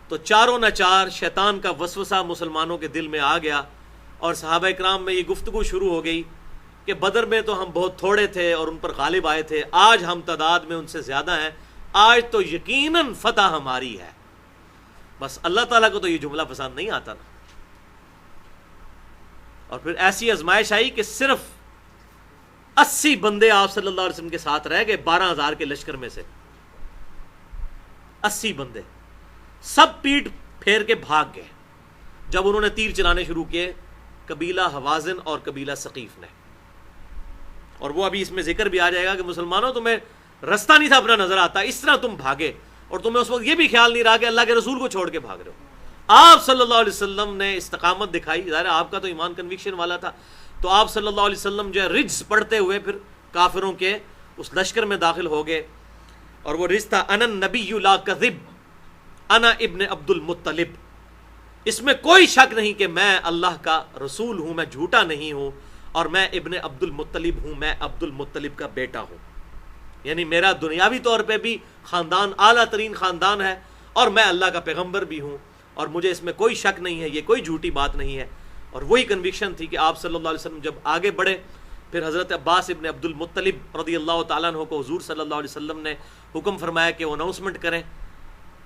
تو چاروں نہ چار شیطان کا وسوسہ مسلمانوں کے دل میں آ گیا، اور صحابہ اکرام میں یہ گفتگو شروع ہو گئی کہ بدر میں تو ہم بہت تھوڑے تھے اور ان پر غالب آئے تھے، آج ہم تعداد میں ان سے زیادہ ہیں، آج تو یقیناً فتح ہماری ہے. بس اللہ تعالیٰ کو تو یہ جملہ پسند نہیں آتا نا. اور پھر ایسی آزمائش آئی کہ صرف 80 بندے آپ صلی اللہ علیہ وسلم کے ساتھ رہ گئے 12,000 کے لشکر میں سے. 80 بندے سب پیٹ پھیر کے بھاگ گئے جب انہوں نے تیر چلانے شروع کیے، قبیلہ حوازن اور قبیلہ ثقیف نے. اور وہ ابھی اس میں ذکر بھی آ جائے گا کہ مسلمانوں تمہیں رستہ نہیں تھا اپنا نظر آتا، اس طرح تم بھاگے، اور تمہیں اس وقت یہ بھی خیال نہیں رہا کہ اللہ کے رسول کو چھوڑ کے بھاگ رہے ہو. آپ صلی اللہ علیہ وسلم نے استقامت دکھائی. ظاہر آپ کا تو ایمان کنوکشن والا تھا، تو آپ صلی اللہ علیہ وسلم جو ہے رجز پڑھتے ہوئے پھر کافروں کے اس لشکر میں داخل ہو گئے. اور وہ رجز تھا انا النبی لا کذب انا ابن عبد المطلب. اس میں کوئی شک نہیں کہ میں اللہ کا رسول ہوں، میں جھوٹا نہیں ہوں، اور میں ابن عبد المطلب ہوں، میں عبد المطلب کا بیٹا ہوں. یعنی میرا دنیاوی طور پہ بھی خاندان اعلیٰ ترین خاندان ہے، اور میں اللہ کا پیغمبر بھی ہوں، اور مجھے اس میں کوئی شک نہیں ہے، یہ کوئی جھوٹی بات نہیں ہے. اور وہی کنوکشن تھی کہ آپ صلی اللہ علیہ وسلم جب آگے بڑھے، پھر حضرت عباس ابن عبد المطلب رضی اللہ تعالیٰ عنہ کو حضور صلی اللہ علیہ وسلم نے حکم فرمایا کہ وہ اناؤنسمنٹ کریں.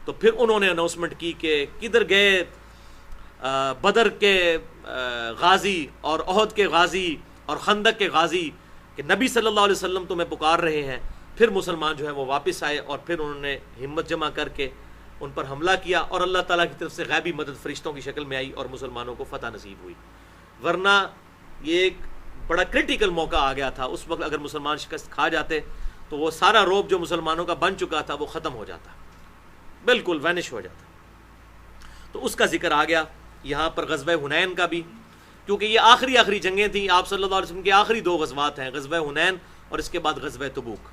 تو پھر انہوں نے اناؤنسمنٹ کی کہ کدھر گئے بدر کے غازی اور احد کے غازی اور خندق کے غازی، کہ نبی صلی اللہ علیہ وسلم تمہیں پکار رہے ہیں. پھر مسلمان جو ہے وہ واپس آئے، اور پھر انہوں نے ہمت جمع کر کے ان پر حملہ کیا، اور اللہ تعالیٰ کی طرف سے غیبی مدد فرشتوں کی شکل میں آئی اور مسلمانوں کو فتح نصیب ہوئی. ورنہ یہ ایک بڑا کرٹیکل موقع آ گیا تھا. اس وقت اگر مسلمان شکست کھا جاتے تو وہ سارا روب جو مسلمانوں کا بن چکا تھا وہ ختم ہو جاتا، بالکل وینش ہو جاتا. تو اس کا ذکر آ گیا یہاں پر غزوہ حنین کا بھی، کیونکہ یہ آخری جنگیں تھیں. آپ صلی اللہ علیہ وسلم کی آخری 2 غزوات ہیں، غزوہ حنین اور اس کے بعد غزوہ تبوک.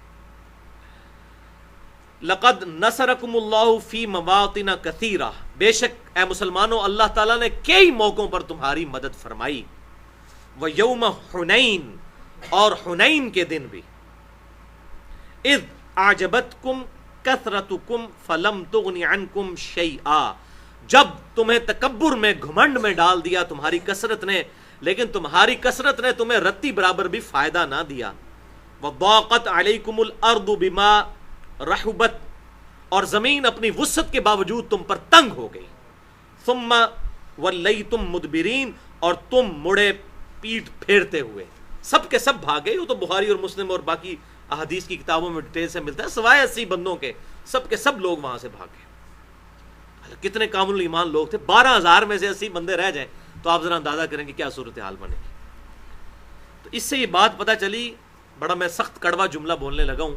لقد نصرکم اللہ فی مواطن کثیرہ، بے شک اے مسلمانوں اللہ تعالیٰ نے کئی موقعوں پر تمہاری مدد فرمائی. ویوم حنین، اور حنین کے دن بھی. اذ اعجبتکم کثرتکم فلم تغن عنکم شیئا، جب تمہیں تکبر میں گھمنڈ میں ڈال دیا تمہاری کثرت نے، لیکن تمہاری کثرت نے تمہیں رتی برابر بھی فائدہ نہ دیا. وضاقت علیکم الارض بما رحبت، اور زمین اپنی وسعت کے باوجود تم پر تنگ ہو گئی. ثم ولیتم مدبرین، اور تم مڑے پیٹ پھیرتے ہوئے. سب کے سب بھاگے. وہ تو بخاری اور مسلم اور باقی احادیث کی کتابوں میں ڈیٹیل سے ملتا ہے، سوائے 80 بندوں کے سب کے سب لوگ وہاں سے بھاگے. کتنے کامل ایمان لوگ تھے. 12,000 میں سے 80 بندے رہ جائیں تو آپ ذرا اندازہ کریں کہ کیا صورتحال بنے گی. تو اس سے یہ بات پتہ چلی، بڑا میں سخت کڑوا جملہ بولنے لگا ہوں،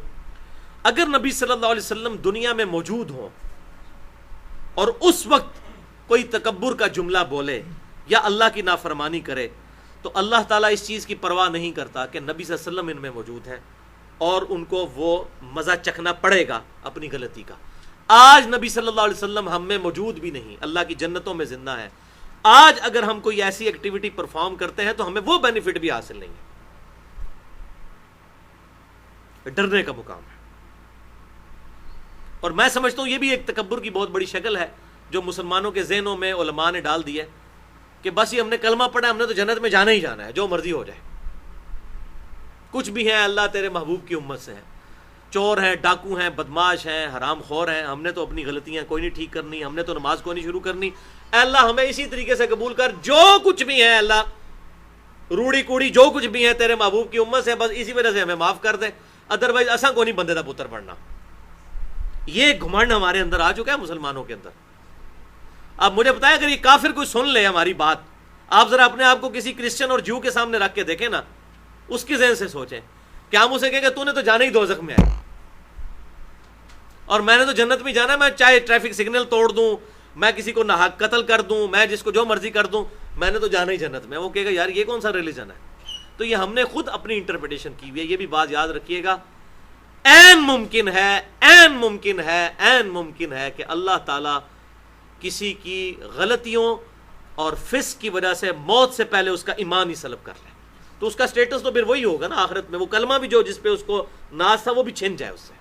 اگر نبی صلی اللہ علیہ وسلم دنیا میں موجود ہوں اور اس وقت کوئی تکبر کا جملہ بولے یا اللہ کی نافرمانی کرے، تو اللہ تعالیٰ اس چیز کی پرواہ نہیں کرتا کہ نبی صلی اللہ علیہ وسلم ان میں موجود ہیں اور ان کو وہ مزہ چکھنا پڑے گا اپنی غلطی کا. آج نبی صلی اللہ علیہ وسلم ہم میں موجود بھی نہیں، اللہ کی جنتوں میں زندہ ہے. آج اگر ہم کوئی ایسی ایکٹیویٹی پرفارم کرتے ہیں تو ہمیں وہ بینیفٹ بھی حاصل نہیں ہے. ڈرنے کا مقام ہے. اور میں سمجھتا ہوں یہ بھی ایک تکبر کی بہت بڑی شکل ہے جو مسلمانوں کے ذہنوں میں علماء نے ڈال دی ہے کہ بس یہ ہم نے کلمہ پڑھا، ہم نے تو جنت میں جانا ہی جانا ہے، جو مرضی ہو جائے. کچھ بھی ہیں اللہ تیرے محبوب کی امت سے ہیں. چور ہیں، ڈاکو ہیں، بدماش ہیں، حرام خور ہیں، ہم نے تو اپنی غلطیاں کوئی نہیں ٹھیک کرنی، ہم نے تو نماز کوئی نہیں شروع کرنی، اے اللہ ہمیں اسی طریقے سے قبول کر، جو کچھ بھی ہے اللہ روڑی کوڑی جو کچھ بھی ہے تیرے محبوب کی امت سے، بس اسی وجہ سے ہمیں معاف کر دے، ادروائز اساں کو نہیں بندے دا پتر بننا۔ یہ گھمنڈ ہمارے اندر آ چکا ہے مسلمانوں کے اندر۔ اب مجھے بتائیں اگر یہ کافر کوئی سن لے ہماری بات، آپ ذرا اپنے آپ کو کسی کرسچن اور جیو کے سامنے رکھ کے دیکھیں نا، اس کی ذہن سے سوچیں کہ ہم اسے کہیں کہ تو نے تو جانا ہی دوزخ میں ہے اور میں نے تو جنت میں جانا ہے، میں چاہے ٹریفک سگنل توڑ دوں، میں کسی کو ناحق قتل کر دوں، میں جس کو جو مرضی کر دوں، میں نے تو جانا ہی جنت میں۔ وہ کہے گا یار یہ کون سا ریلیجن ہے؟ تو یہ ہم نے خود اپنی انٹرپریٹیشن کی ہوئی ہے، یہ بھی بات یاد رکھیے گا۔ این ممکن ہے کہ اللہ تعالیٰ کسی کی غلطیوں اور فسق کی وجہ سے موت سے پہلے اس کا ایمان ہی سلب کر لے، تو اس کا سٹیٹس تو پھر وہی ہوگا نا آخرت میں، وہ کلمہ بھی جو جس پہ اس کو ناز تھا وہ بھی چھن جائے اس سے۔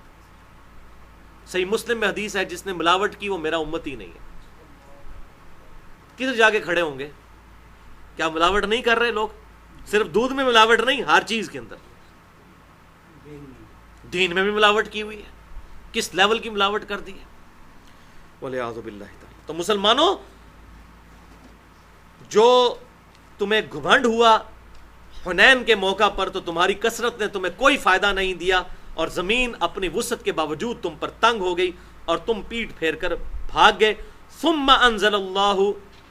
صحیح مسلم میں حدیث ہے جس نے ملاوٹ کی وہ میرا امتی نہیں ہے۔ کدھر جا کے کھڑے ہوں گے؟ کیا ملاوٹ نہیں کر رہے لوگ؟ صرف دودھ میں ملاوٹ نہیں، ہر چیز کے اندر، دین میں بھی ملاوٹ کی ہوئی ہے، کس لیول کی ملاوٹ کر دی ہے، والعیاذ باللہ تعالی۔ تو مسلمانوں، جو تمہیں گھمنڈ ہوا حنین کے موقع پر، تو تمہاری کثرت نے تمہیں کوئی فائدہ نہیں دیا، اور زمین اپنی وسعت کے باوجود تم پر تنگ ہو گئی اور تم پیٹ پھیر کر بھاگ گئے۔ ثم انزل اللہ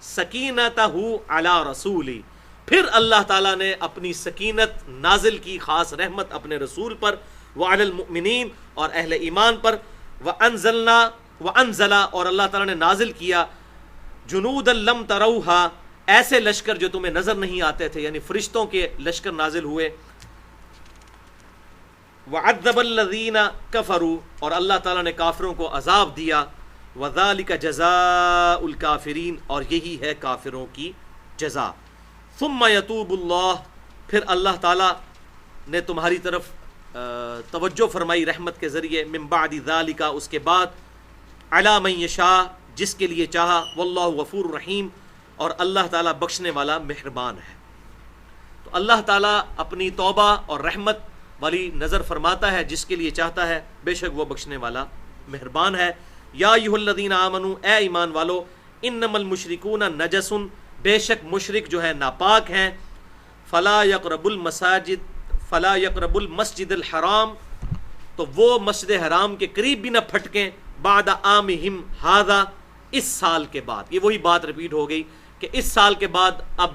سکینتہ علی رسولی، پھر اللہ تعالیٰ نے اپنی سکینت نازل کی، خاص رحمت اپنے رسول پر، وعلی المؤمنین اور اہل ایمان پر، وانزل اور اللہ تعالیٰ نے نازل کیا، جنودا لم تروہا، ایسے لشکر جو تمہیں نظر نہیں آتے تھے، یعنی فرشتوں کے لشکر نازل ہوئے، وعذب الذین کفروا اور اللہ تعالیٰ نے کافروں کو عذاب دیا، وذالک جزاء الکافرین اور یہی ہے کافروں کی جزا۔ ثم یتوب اللہ، پھر اللہ تعالیٰ نے تمہاری طرف توجہ فرمائی رحمت کے ذریعے، من بعد ذالک اس کے بعد، علی من یشاء جس کے لیے چاہا، واللہ غفور رحیم اور اللہ تعالیٰ بخشنے والا مہربان ہے۔ تو اللہ تعالیٰ اپنی توبہ اور رحمت والی نظر فرماتا ہے جس کے لیے چاہتا ہے، بے شک وہ بخشنے والا مہربان ہے۔ یا ایھا الذین آمنوا، اے ایمان والو، انما المشرکون نجس، بے شک مشرک جو ہے ناپاک ہیں، فلا یقرب المسجد الحرام، تو وہ مسجد حرام کے قریب بھی نہ پھٹکیں، بعد عامہم ھذا، اس سال کے بعد۔ یہ وہی بات ریپیٹ ہو گئی کہ اس سال کے بعد اب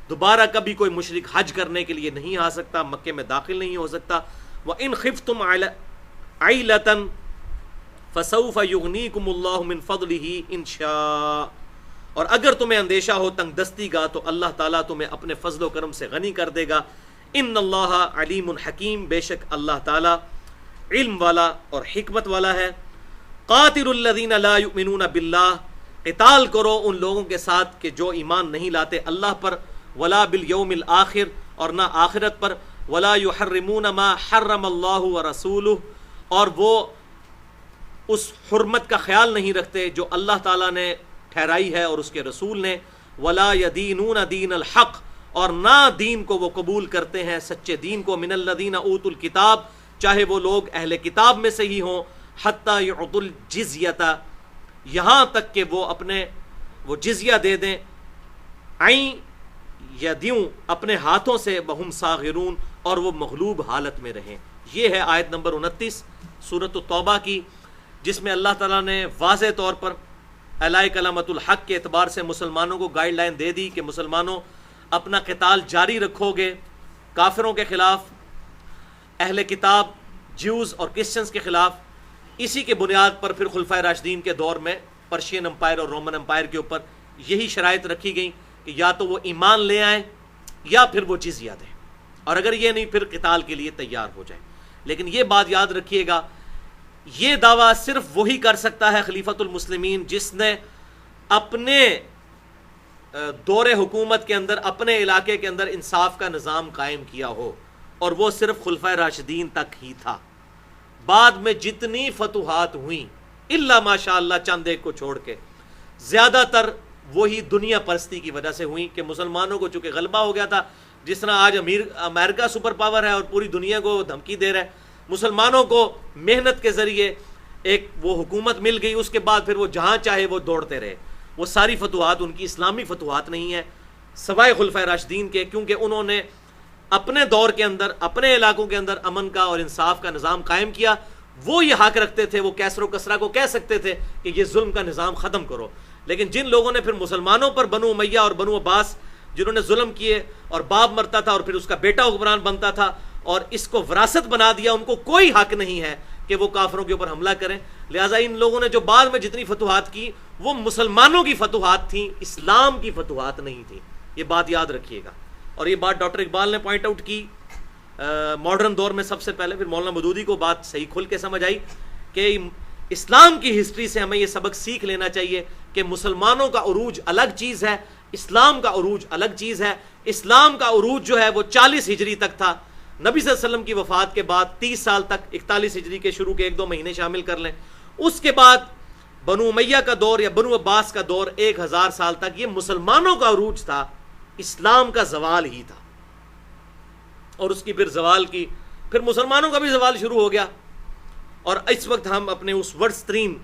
دوبارہ کبھی کوئی مشرک حج کرنے کے لیے نہیں آ سکتا، مکے میں داخل نہیں ہو سکتا۔ وَإِنْ خِفْتُمْ عَيْلَةً فَسَوْفَ يُغْنِيكُمُ اللَّهُ مِنْ فَضْلِهِ إِنْ شَاءَ، اور اگر تمہیں اندیشہ ہو تنگ دستی کا تو اللہ تعالیٰ تمہیں اپنے فضل و کرم سے غنی کر دے گا۔ ان اللہ علیم حکیم، بے شک اللہ تعالیٰ علم والا اور حکمت والا ہے۔ قاتل الذین لا یؤمنون باللہ، قتال کرو ان لوگوں کے ساتھ کہ جو ایمان نہیں لاتے اللہ پر، ولا بالیوم الآخر اور نہ آخرت پر، ولا یحرمون ما حرم اللہ ورسولہ اور وہ اس حرمت کا خیال نہیں رکھتے جو اللہ تعالیٰ نے ٹھہرائی ہے اور اس کے رسول نے، ولا یدینون دین الحق اور نہ دین کو وہ قبول کرتے ہیں سچے دین کو، من الذین اوتوا الکتاب چاہے وہ لوگ اہل کتاب میں سے ہی ہوں، حتی یعطوا الجزیۃ یہاں تک کہ وہ جزیہ دے دیں، عین یا دیوں اپنے ہاتھوں سے، وہم صاغرون اور وہ مغلوب حالت میں رہیں۔ یہ ہے آیت نمبر 29 سورۃ التوبہ کی، جس میں اللہ تعالیٰ نے واضح طور پر اعلاء کلمۃ الحق کے اعتبار سے مسلمانوں کو گائیڈ لائن دے دی کہ مسلمانوں اپنا قتال جاری رکھو گے کافروں کے خلاف، اہل کتاب جیوز اور کرسچنز کے خلاف۔ اسی کے بنیاد پر پھر خلفائے راشدین کے دور میں پرشین امپائر اور رومن امپائر کے اوپر یہی شرائط رکھی گئیں کہ یا تو وہ ایمان لے آئیں یا پھر وہ جزیہ دیں، اور اگر یہ نہیں پھر قتال کے لیے تیار ہو جائیں۔ لیکن یہ بات یاد رکھیے گا، یہ دعویٰ صرف وہی کر سکتا ہے خلیفۃ المسلمین جس نے اپنے دور حکومت کے اندر، اپنے علاقے کے اندر انصاف کا نظام قائم کیا ہو، اور وہ صرف خلفائے راشدین تک ہی تھا۔ بعد میں جتنی فتوحات ہوئیں الا ماشاء اللہ چند ایک کو چھوڑ کے، زیادہ تر وہی دنیا پرستی کی وجہ سے ہوئیں کہ مسلمانوں کو چونکہ غلبہ ہو گیا تھا، جس طرح آج امریکہ سپر پاور ہے اور پوری دنیا کو دھمکی دے رہا ہے، مسلمانوں کو محنت کے ذریعے ایک وہ حکومت مل گئی، اس کے بعد پھر وہ جہاں چاہے وہ دوڑتے رہے. وہ ساری فتوحات ان کی اسلامی فتوحات نہیں ہیں سوائے خلفائے راشدین کے، کیونکہ انہوں نے اپنے دور کے اندر اپنے علاقوں کے اندر امن کا اور انصاف کا نظام قائم کیا. وہ یہ حق رکھتے تھے، وہ کیسر و کسرا کو کہہ سکتے تھے کہ یہ ظلم کا نظام ختم کرو. لیکن جن لوگوں نے پھر مسلمانوں پر بنو امیہ اور بنو عباس جنہوں نے ظلم کیے، اور باپ مرتا تھا اور پھر اس کا بیٹا حکمران بنتا تھا اور اس کو وراثت بنا دیا، ان کو کوئی حق نہیں ہے کہ وہ کافروں کے اوپر حملہ کریں. لہٰذا ان لوگوں نے جو بعد میں جتنی فتوحات کی وہ مسلمانوں کی فتوحات تھیں، اسلام کی فتوحات نہیں تھیں. یہ بات یاد رکھیے گا. اور یہ بات ڈاکٹر اقبال نے پوائنٹ آؤٹ کی ماڈرن دور میں سب سے پہلے، پھر مولانا مودودی کو بات صحیح کھل کے سمجھ آئی کہ اسلام کی ہسٹری سے ہمیں یہ سبق سیکھ لینا چاہیے کہ مسلمانوں کا عروج الگ چیز ہے، اسلام کا عروج الگ چیز ہے. اسلام کا عروج جو ہے وہ 40 ہجری تک تھا. نبی صلی اللہ علیہ وسلم کی وفات کے بعد 30 سال تک، 41 ہجری کے شروع کے 1-2 مہینے شامل کر لیں، اس کے بعد بنو امیہ کا دور یا بنو عباس کا دور 1000 سال تک یہ مسلمانوں کا عروج تھا، اسلام کا زوال ہی تھا. اور اس کی پھر زوال کی پھر مسلمانوں کا بھی زوال شروع ہو گیا. اور اس وقت ہم اپنے اس ورس ترین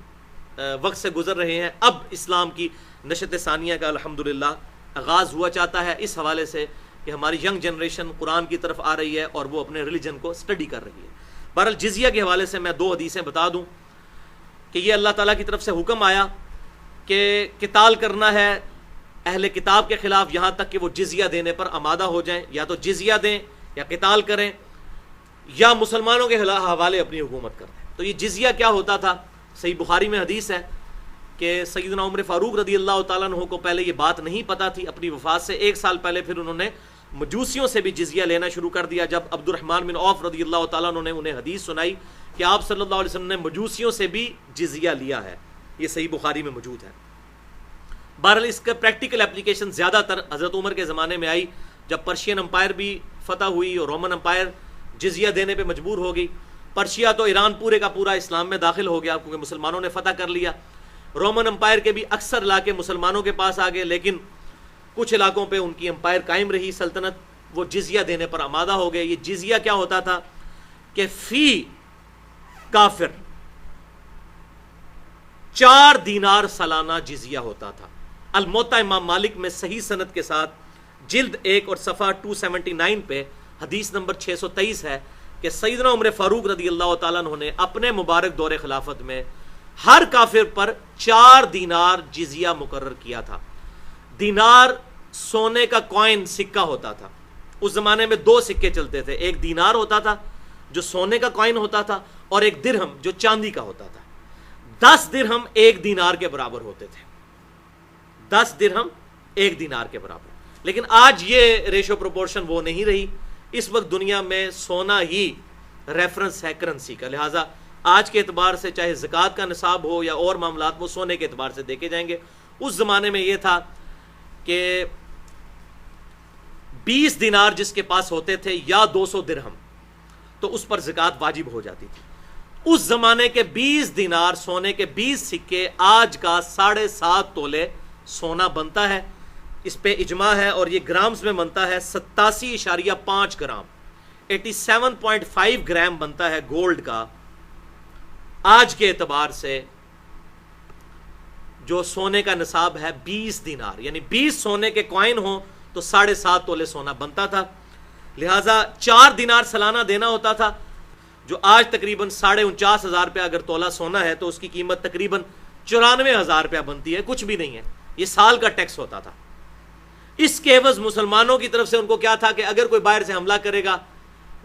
وقت سے گزر رہے ہیں. اب اسلام کی نشت ثانیہ کا الحمدللہ آغاز ہوا چاہتا ہے، اس حوالے سے کہ ہماری ینگ جنریشن قرآن کی طرف آ رہی ہے اور وہ اپنے ریلیجن کو اسٹڈی کر رہی ہے. بہرحال جزیہ کے حوالے سے میں 2 حدیثیں بتا دوں کہ یہ اللہ تعالیٰ کی طرف سے حکم آیا کہ قتال کرنا ہے اہل کتاب کے خلاف یہاں تک کہ وہ جزیہ دینے پر آمادہ ہو جائیں. یا تو جزیہ دیں یا قتال کریں یا مسلمانوں کے حوالے اپنی حکومت کر دیں. تو یہ جزیہ کیا ہوتا تھا؟ صحیح بخاری میں حدیث ہے کہ سیدنا عمر فاروق رضی اللہ تعالیٰ عنہ کو پہلے یہ بات نہیں پتہ تھی. اپنی وفات سے 1 سال پہلے پھر انہوں نے مجوسیوں سے بھی جزیہ لینا شروع کر دیا. جب عبد الرحمن بن عوف رضی اللہ تعالیٰ عنہ نے انہیں حدیث سنائی کہ آپ صلی اللہ علیہ وسلم نے مجوسیوں سے بھی جزیہ لیا ہے، یہ صحیح بخاری میں موجود ہے. بہرحال اس کا پریکٹیکل اپلیکیشن زیادہ تر حضرت عمر کے زمانے میں آئی جب پرشین امپائر بھی فتح ہوئی اور رومن امپائر جزیہ دینے پہ مجبور ہو گئی. پرشیا تو ایران پورے کا پورا اسلام میں داخل ہو گیا کیونکہ مسلمانوں نے فتح کر لیا. رومن امپائر کے بھی اکثر علاقے مسلمانوں کے پاس آ گئے، لیکن کچھ علاقوں پہ ان کی امپائر قائم رہی سلطنت، وہ جزیہ دینے پر آمادہ ہو گئے. یہ جزیہ کیا ہوتا تھا کہ فی کافر 4 دینار سالانہ جزیہ ہوتا تھا. الموطا امام مالک میں صحیح سند کے ساتھ جلد 1 اور صفحہ 279 پہ حدیث نمبر 623 ہے کہ سیدنا عمر فاروق رضی اللہ تعالیٰ عنہ نے اپنے مبارک دور خلافت میں ہر کافر پر 4 دینار جزیہ مقرر کیا تھا. دینار سونے کا کوائن سکہ ہوتا تھا. اس زمانے میں 2 سکے چلتے تھے، ایک دینار ہوتا تھا جو سونے کا کوائن ہوتا تھا اور ایک درہم جو چاندی کا ہوتا تھا. 10 درہم 1 دینار کے برابر ہوتے تھے. 10 درہم 1 دینار کے برابر. لیکن آج یہ ریشو پروپورشن وہ نہیں رہی. اس وقت دنیا میں سونا ہی ریفرنس ہے کرنسی کا. لہٰذا آج کے اعتبار سے چاہے زکوٰۃ کا نصاب ہو یا اور معاملات وہ سونے کے اعتبار سے دیکھے جائیں گے. اس زمانے میں یہ تھا کہ 20 دینار جس کے پاس ہوتے تھے یا 200 درہم تو اس پر زکوٰۃ واجب ہو جاتی تھی. اس زمانے کے 20 دینار سونے کے 20 سکے آج کا 7.5 تولے سونا بنتا ہے. اس پہ اجماع ہے اور یہ گرامز میں بنتا ہے 87.5 گرام. 87.5 گرام بنتا ہے گولڈ کا آج کے اعتبار سے. جو سونے کا نصاب ہے 20 دینار، یعنی 20 سونے کے کوائن ہوں تو 7.5 تولے سونا بنتا تھا. لہٰذا 4 دینار سالانہ دینا ہوتا تھا، جو آج تقریباً 49,000 روپیہ اگر تولہ سونا ہے تو اس کی قیمت تقریباً 94,000 روپیہ بنتی ہے. کچھ بھی نہیں ہے، یہ سال کا ٹیکس ہوتا تھا. اس کے عوض مسلمانوں کی طرف سے ان کو کیا تھا کہ اگر کوئی باہر سے حملہ کرے گا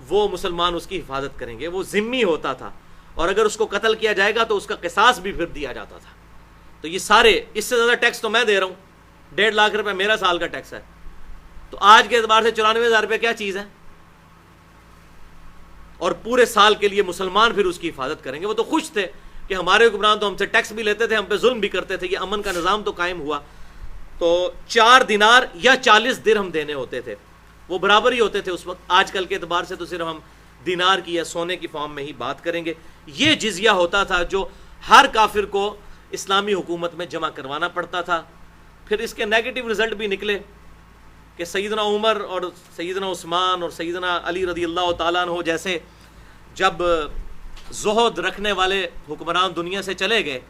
وہ مسلمان اس کی حفاظت کریں گے. وہ ذمہ ہوتا تھا اور اگر اس کو قتل کیا جائے گا تو اس کا قصاص بھی پھر دیا جاتا تھا. تو یہ سارے، اس سے زیادہ ٹیکس تو میں دے رہا ہوں، 1.5 لاکھ روپے میرا سال کا ٹیکس ہے. تو آج کے اعتبار سے 94,000 روپے کیا چیز ہے؟ اور پورے سال کے لیے مسلمان پھر اس کی حفاظت کریں گے. وہ تو خوش تھے کہ ہمارے حکمران تو ہم سے ٹیکس بھی لیتے تھے، ہم پہ ظلم بھی کرتے تھے، یہ امن کا نظام تو قائم ہوا. تو 4 دینار یا 40 درہم دینے ہوتے تھے، وہ برابر ہی ہوتے تھے اس وقت. آج کل کے اعتبار سے تو صرف ہم دینار کی یا سونے کی فارم میں ہی بات کریں گے. یہ جزیہ ہوتا تھا جو ہر کافر کو اسلامی حکومت میں جمع کروانا پڑتا تھا. پھر اس کے نیگیٹو رزلٹ بھی نکلے کہ سیدنا عمر اور سیدنا عثمان اور سیدنا علی رضی اللہ تعالیٰ عنہ جیسے جب زہد رکھنے والے حکمران دنیا سے چلے گئے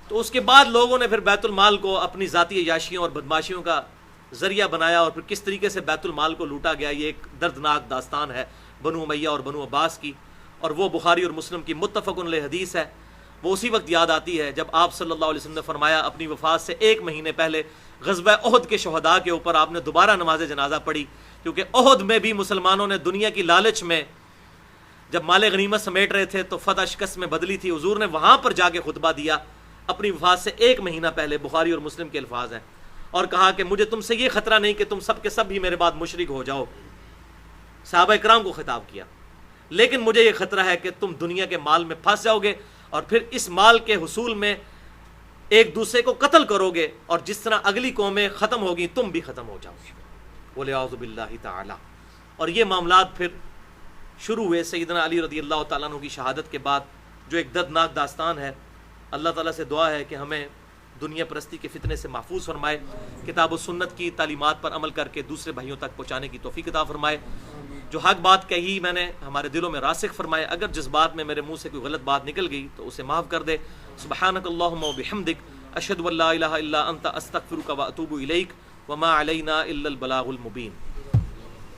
تو اس کے بعد لوگوں نے پھر بیت المال کو اپنی ذاتی عیاشیوں اور بدماشیوں کا ذریعہ بنایا، اور پھر کس طریقے سے بیت المال کو لوٹا گیا یہ ایک دردناک داستان ہے بنو امیہ اور بنو عباس کی، اور وہ بخاری اور مسلم کی متفق علیہ حدیث ہے۔ وہ اسی وقت یاد آتی ہے جب آپ صلی اللہ علیہ وسلم نے فرمایا اپنی وفات سے 1 مہینے پہلے غزوہ احد کے شہداء کے اوپر آپ نے دوبارہ نماز جنازہ پڑھی، کیونکہ احد میں بھی مسلمانوں نے دنیا کی لالچ میں جب مال غنیمت سمیٹ رہے تھے تو فتح شکست میں بدلی تھی، حضور نے وہاں پر جا کے خطبہ دیا اپنی وفات سے 1 مہینہ پہلے، بخاری اور مسلم کے الفاظ ہیں، اور کہا کہ مجھے تم سے یہ خطرہ نہیں کہ تم سب کے سب بھی میرے بعد مشرک ہو جاؤ، صحابہ کرام کو خطاب کیا، لیکن مجھے یہ خطرہ ہے کہ تم دنیا کے مال میں پھنس جاؤ گے اور پھر اس مال کے حصول میں ایک دوسرے کو قتل کرو گے، اور جس طرح اگلی قومیں ختم ہوگی تم بھی ختم ہو جاؤ گے، وَلِعَوْذُ بِاللَّهِ تعالی۔ اور یہ معاملات پھر شروع ہوئے سیدنا علی رضی اللہ تعالیٰ عنہ کی شہادت کے بعد، جو ایک دردناک داستان ہے۔ اللہ تعالیٰ سے دعا ہے کہ ہمیں دنیا پرستی کے فتنے سے محفوظ فرمائے، کتاب و سنت کی تعلیمات پر عمل کر کے دوسرے بھائیوں تک پہنچانے کی توفیق عطا فرمائے، جو حق بات کہی میں نے ہمارے دلوں میں راسخ فرمائے، اگر جس بات میں میرے منہ سے کوئی غلط بات نکل گئی تو اسے معاف کر دے۔ سبحانک اللہم و بحمدک، اشہد ان لا الہ الا انت، استغفرک و اتوب الیک، وما علینا الا البلاغ المبین۔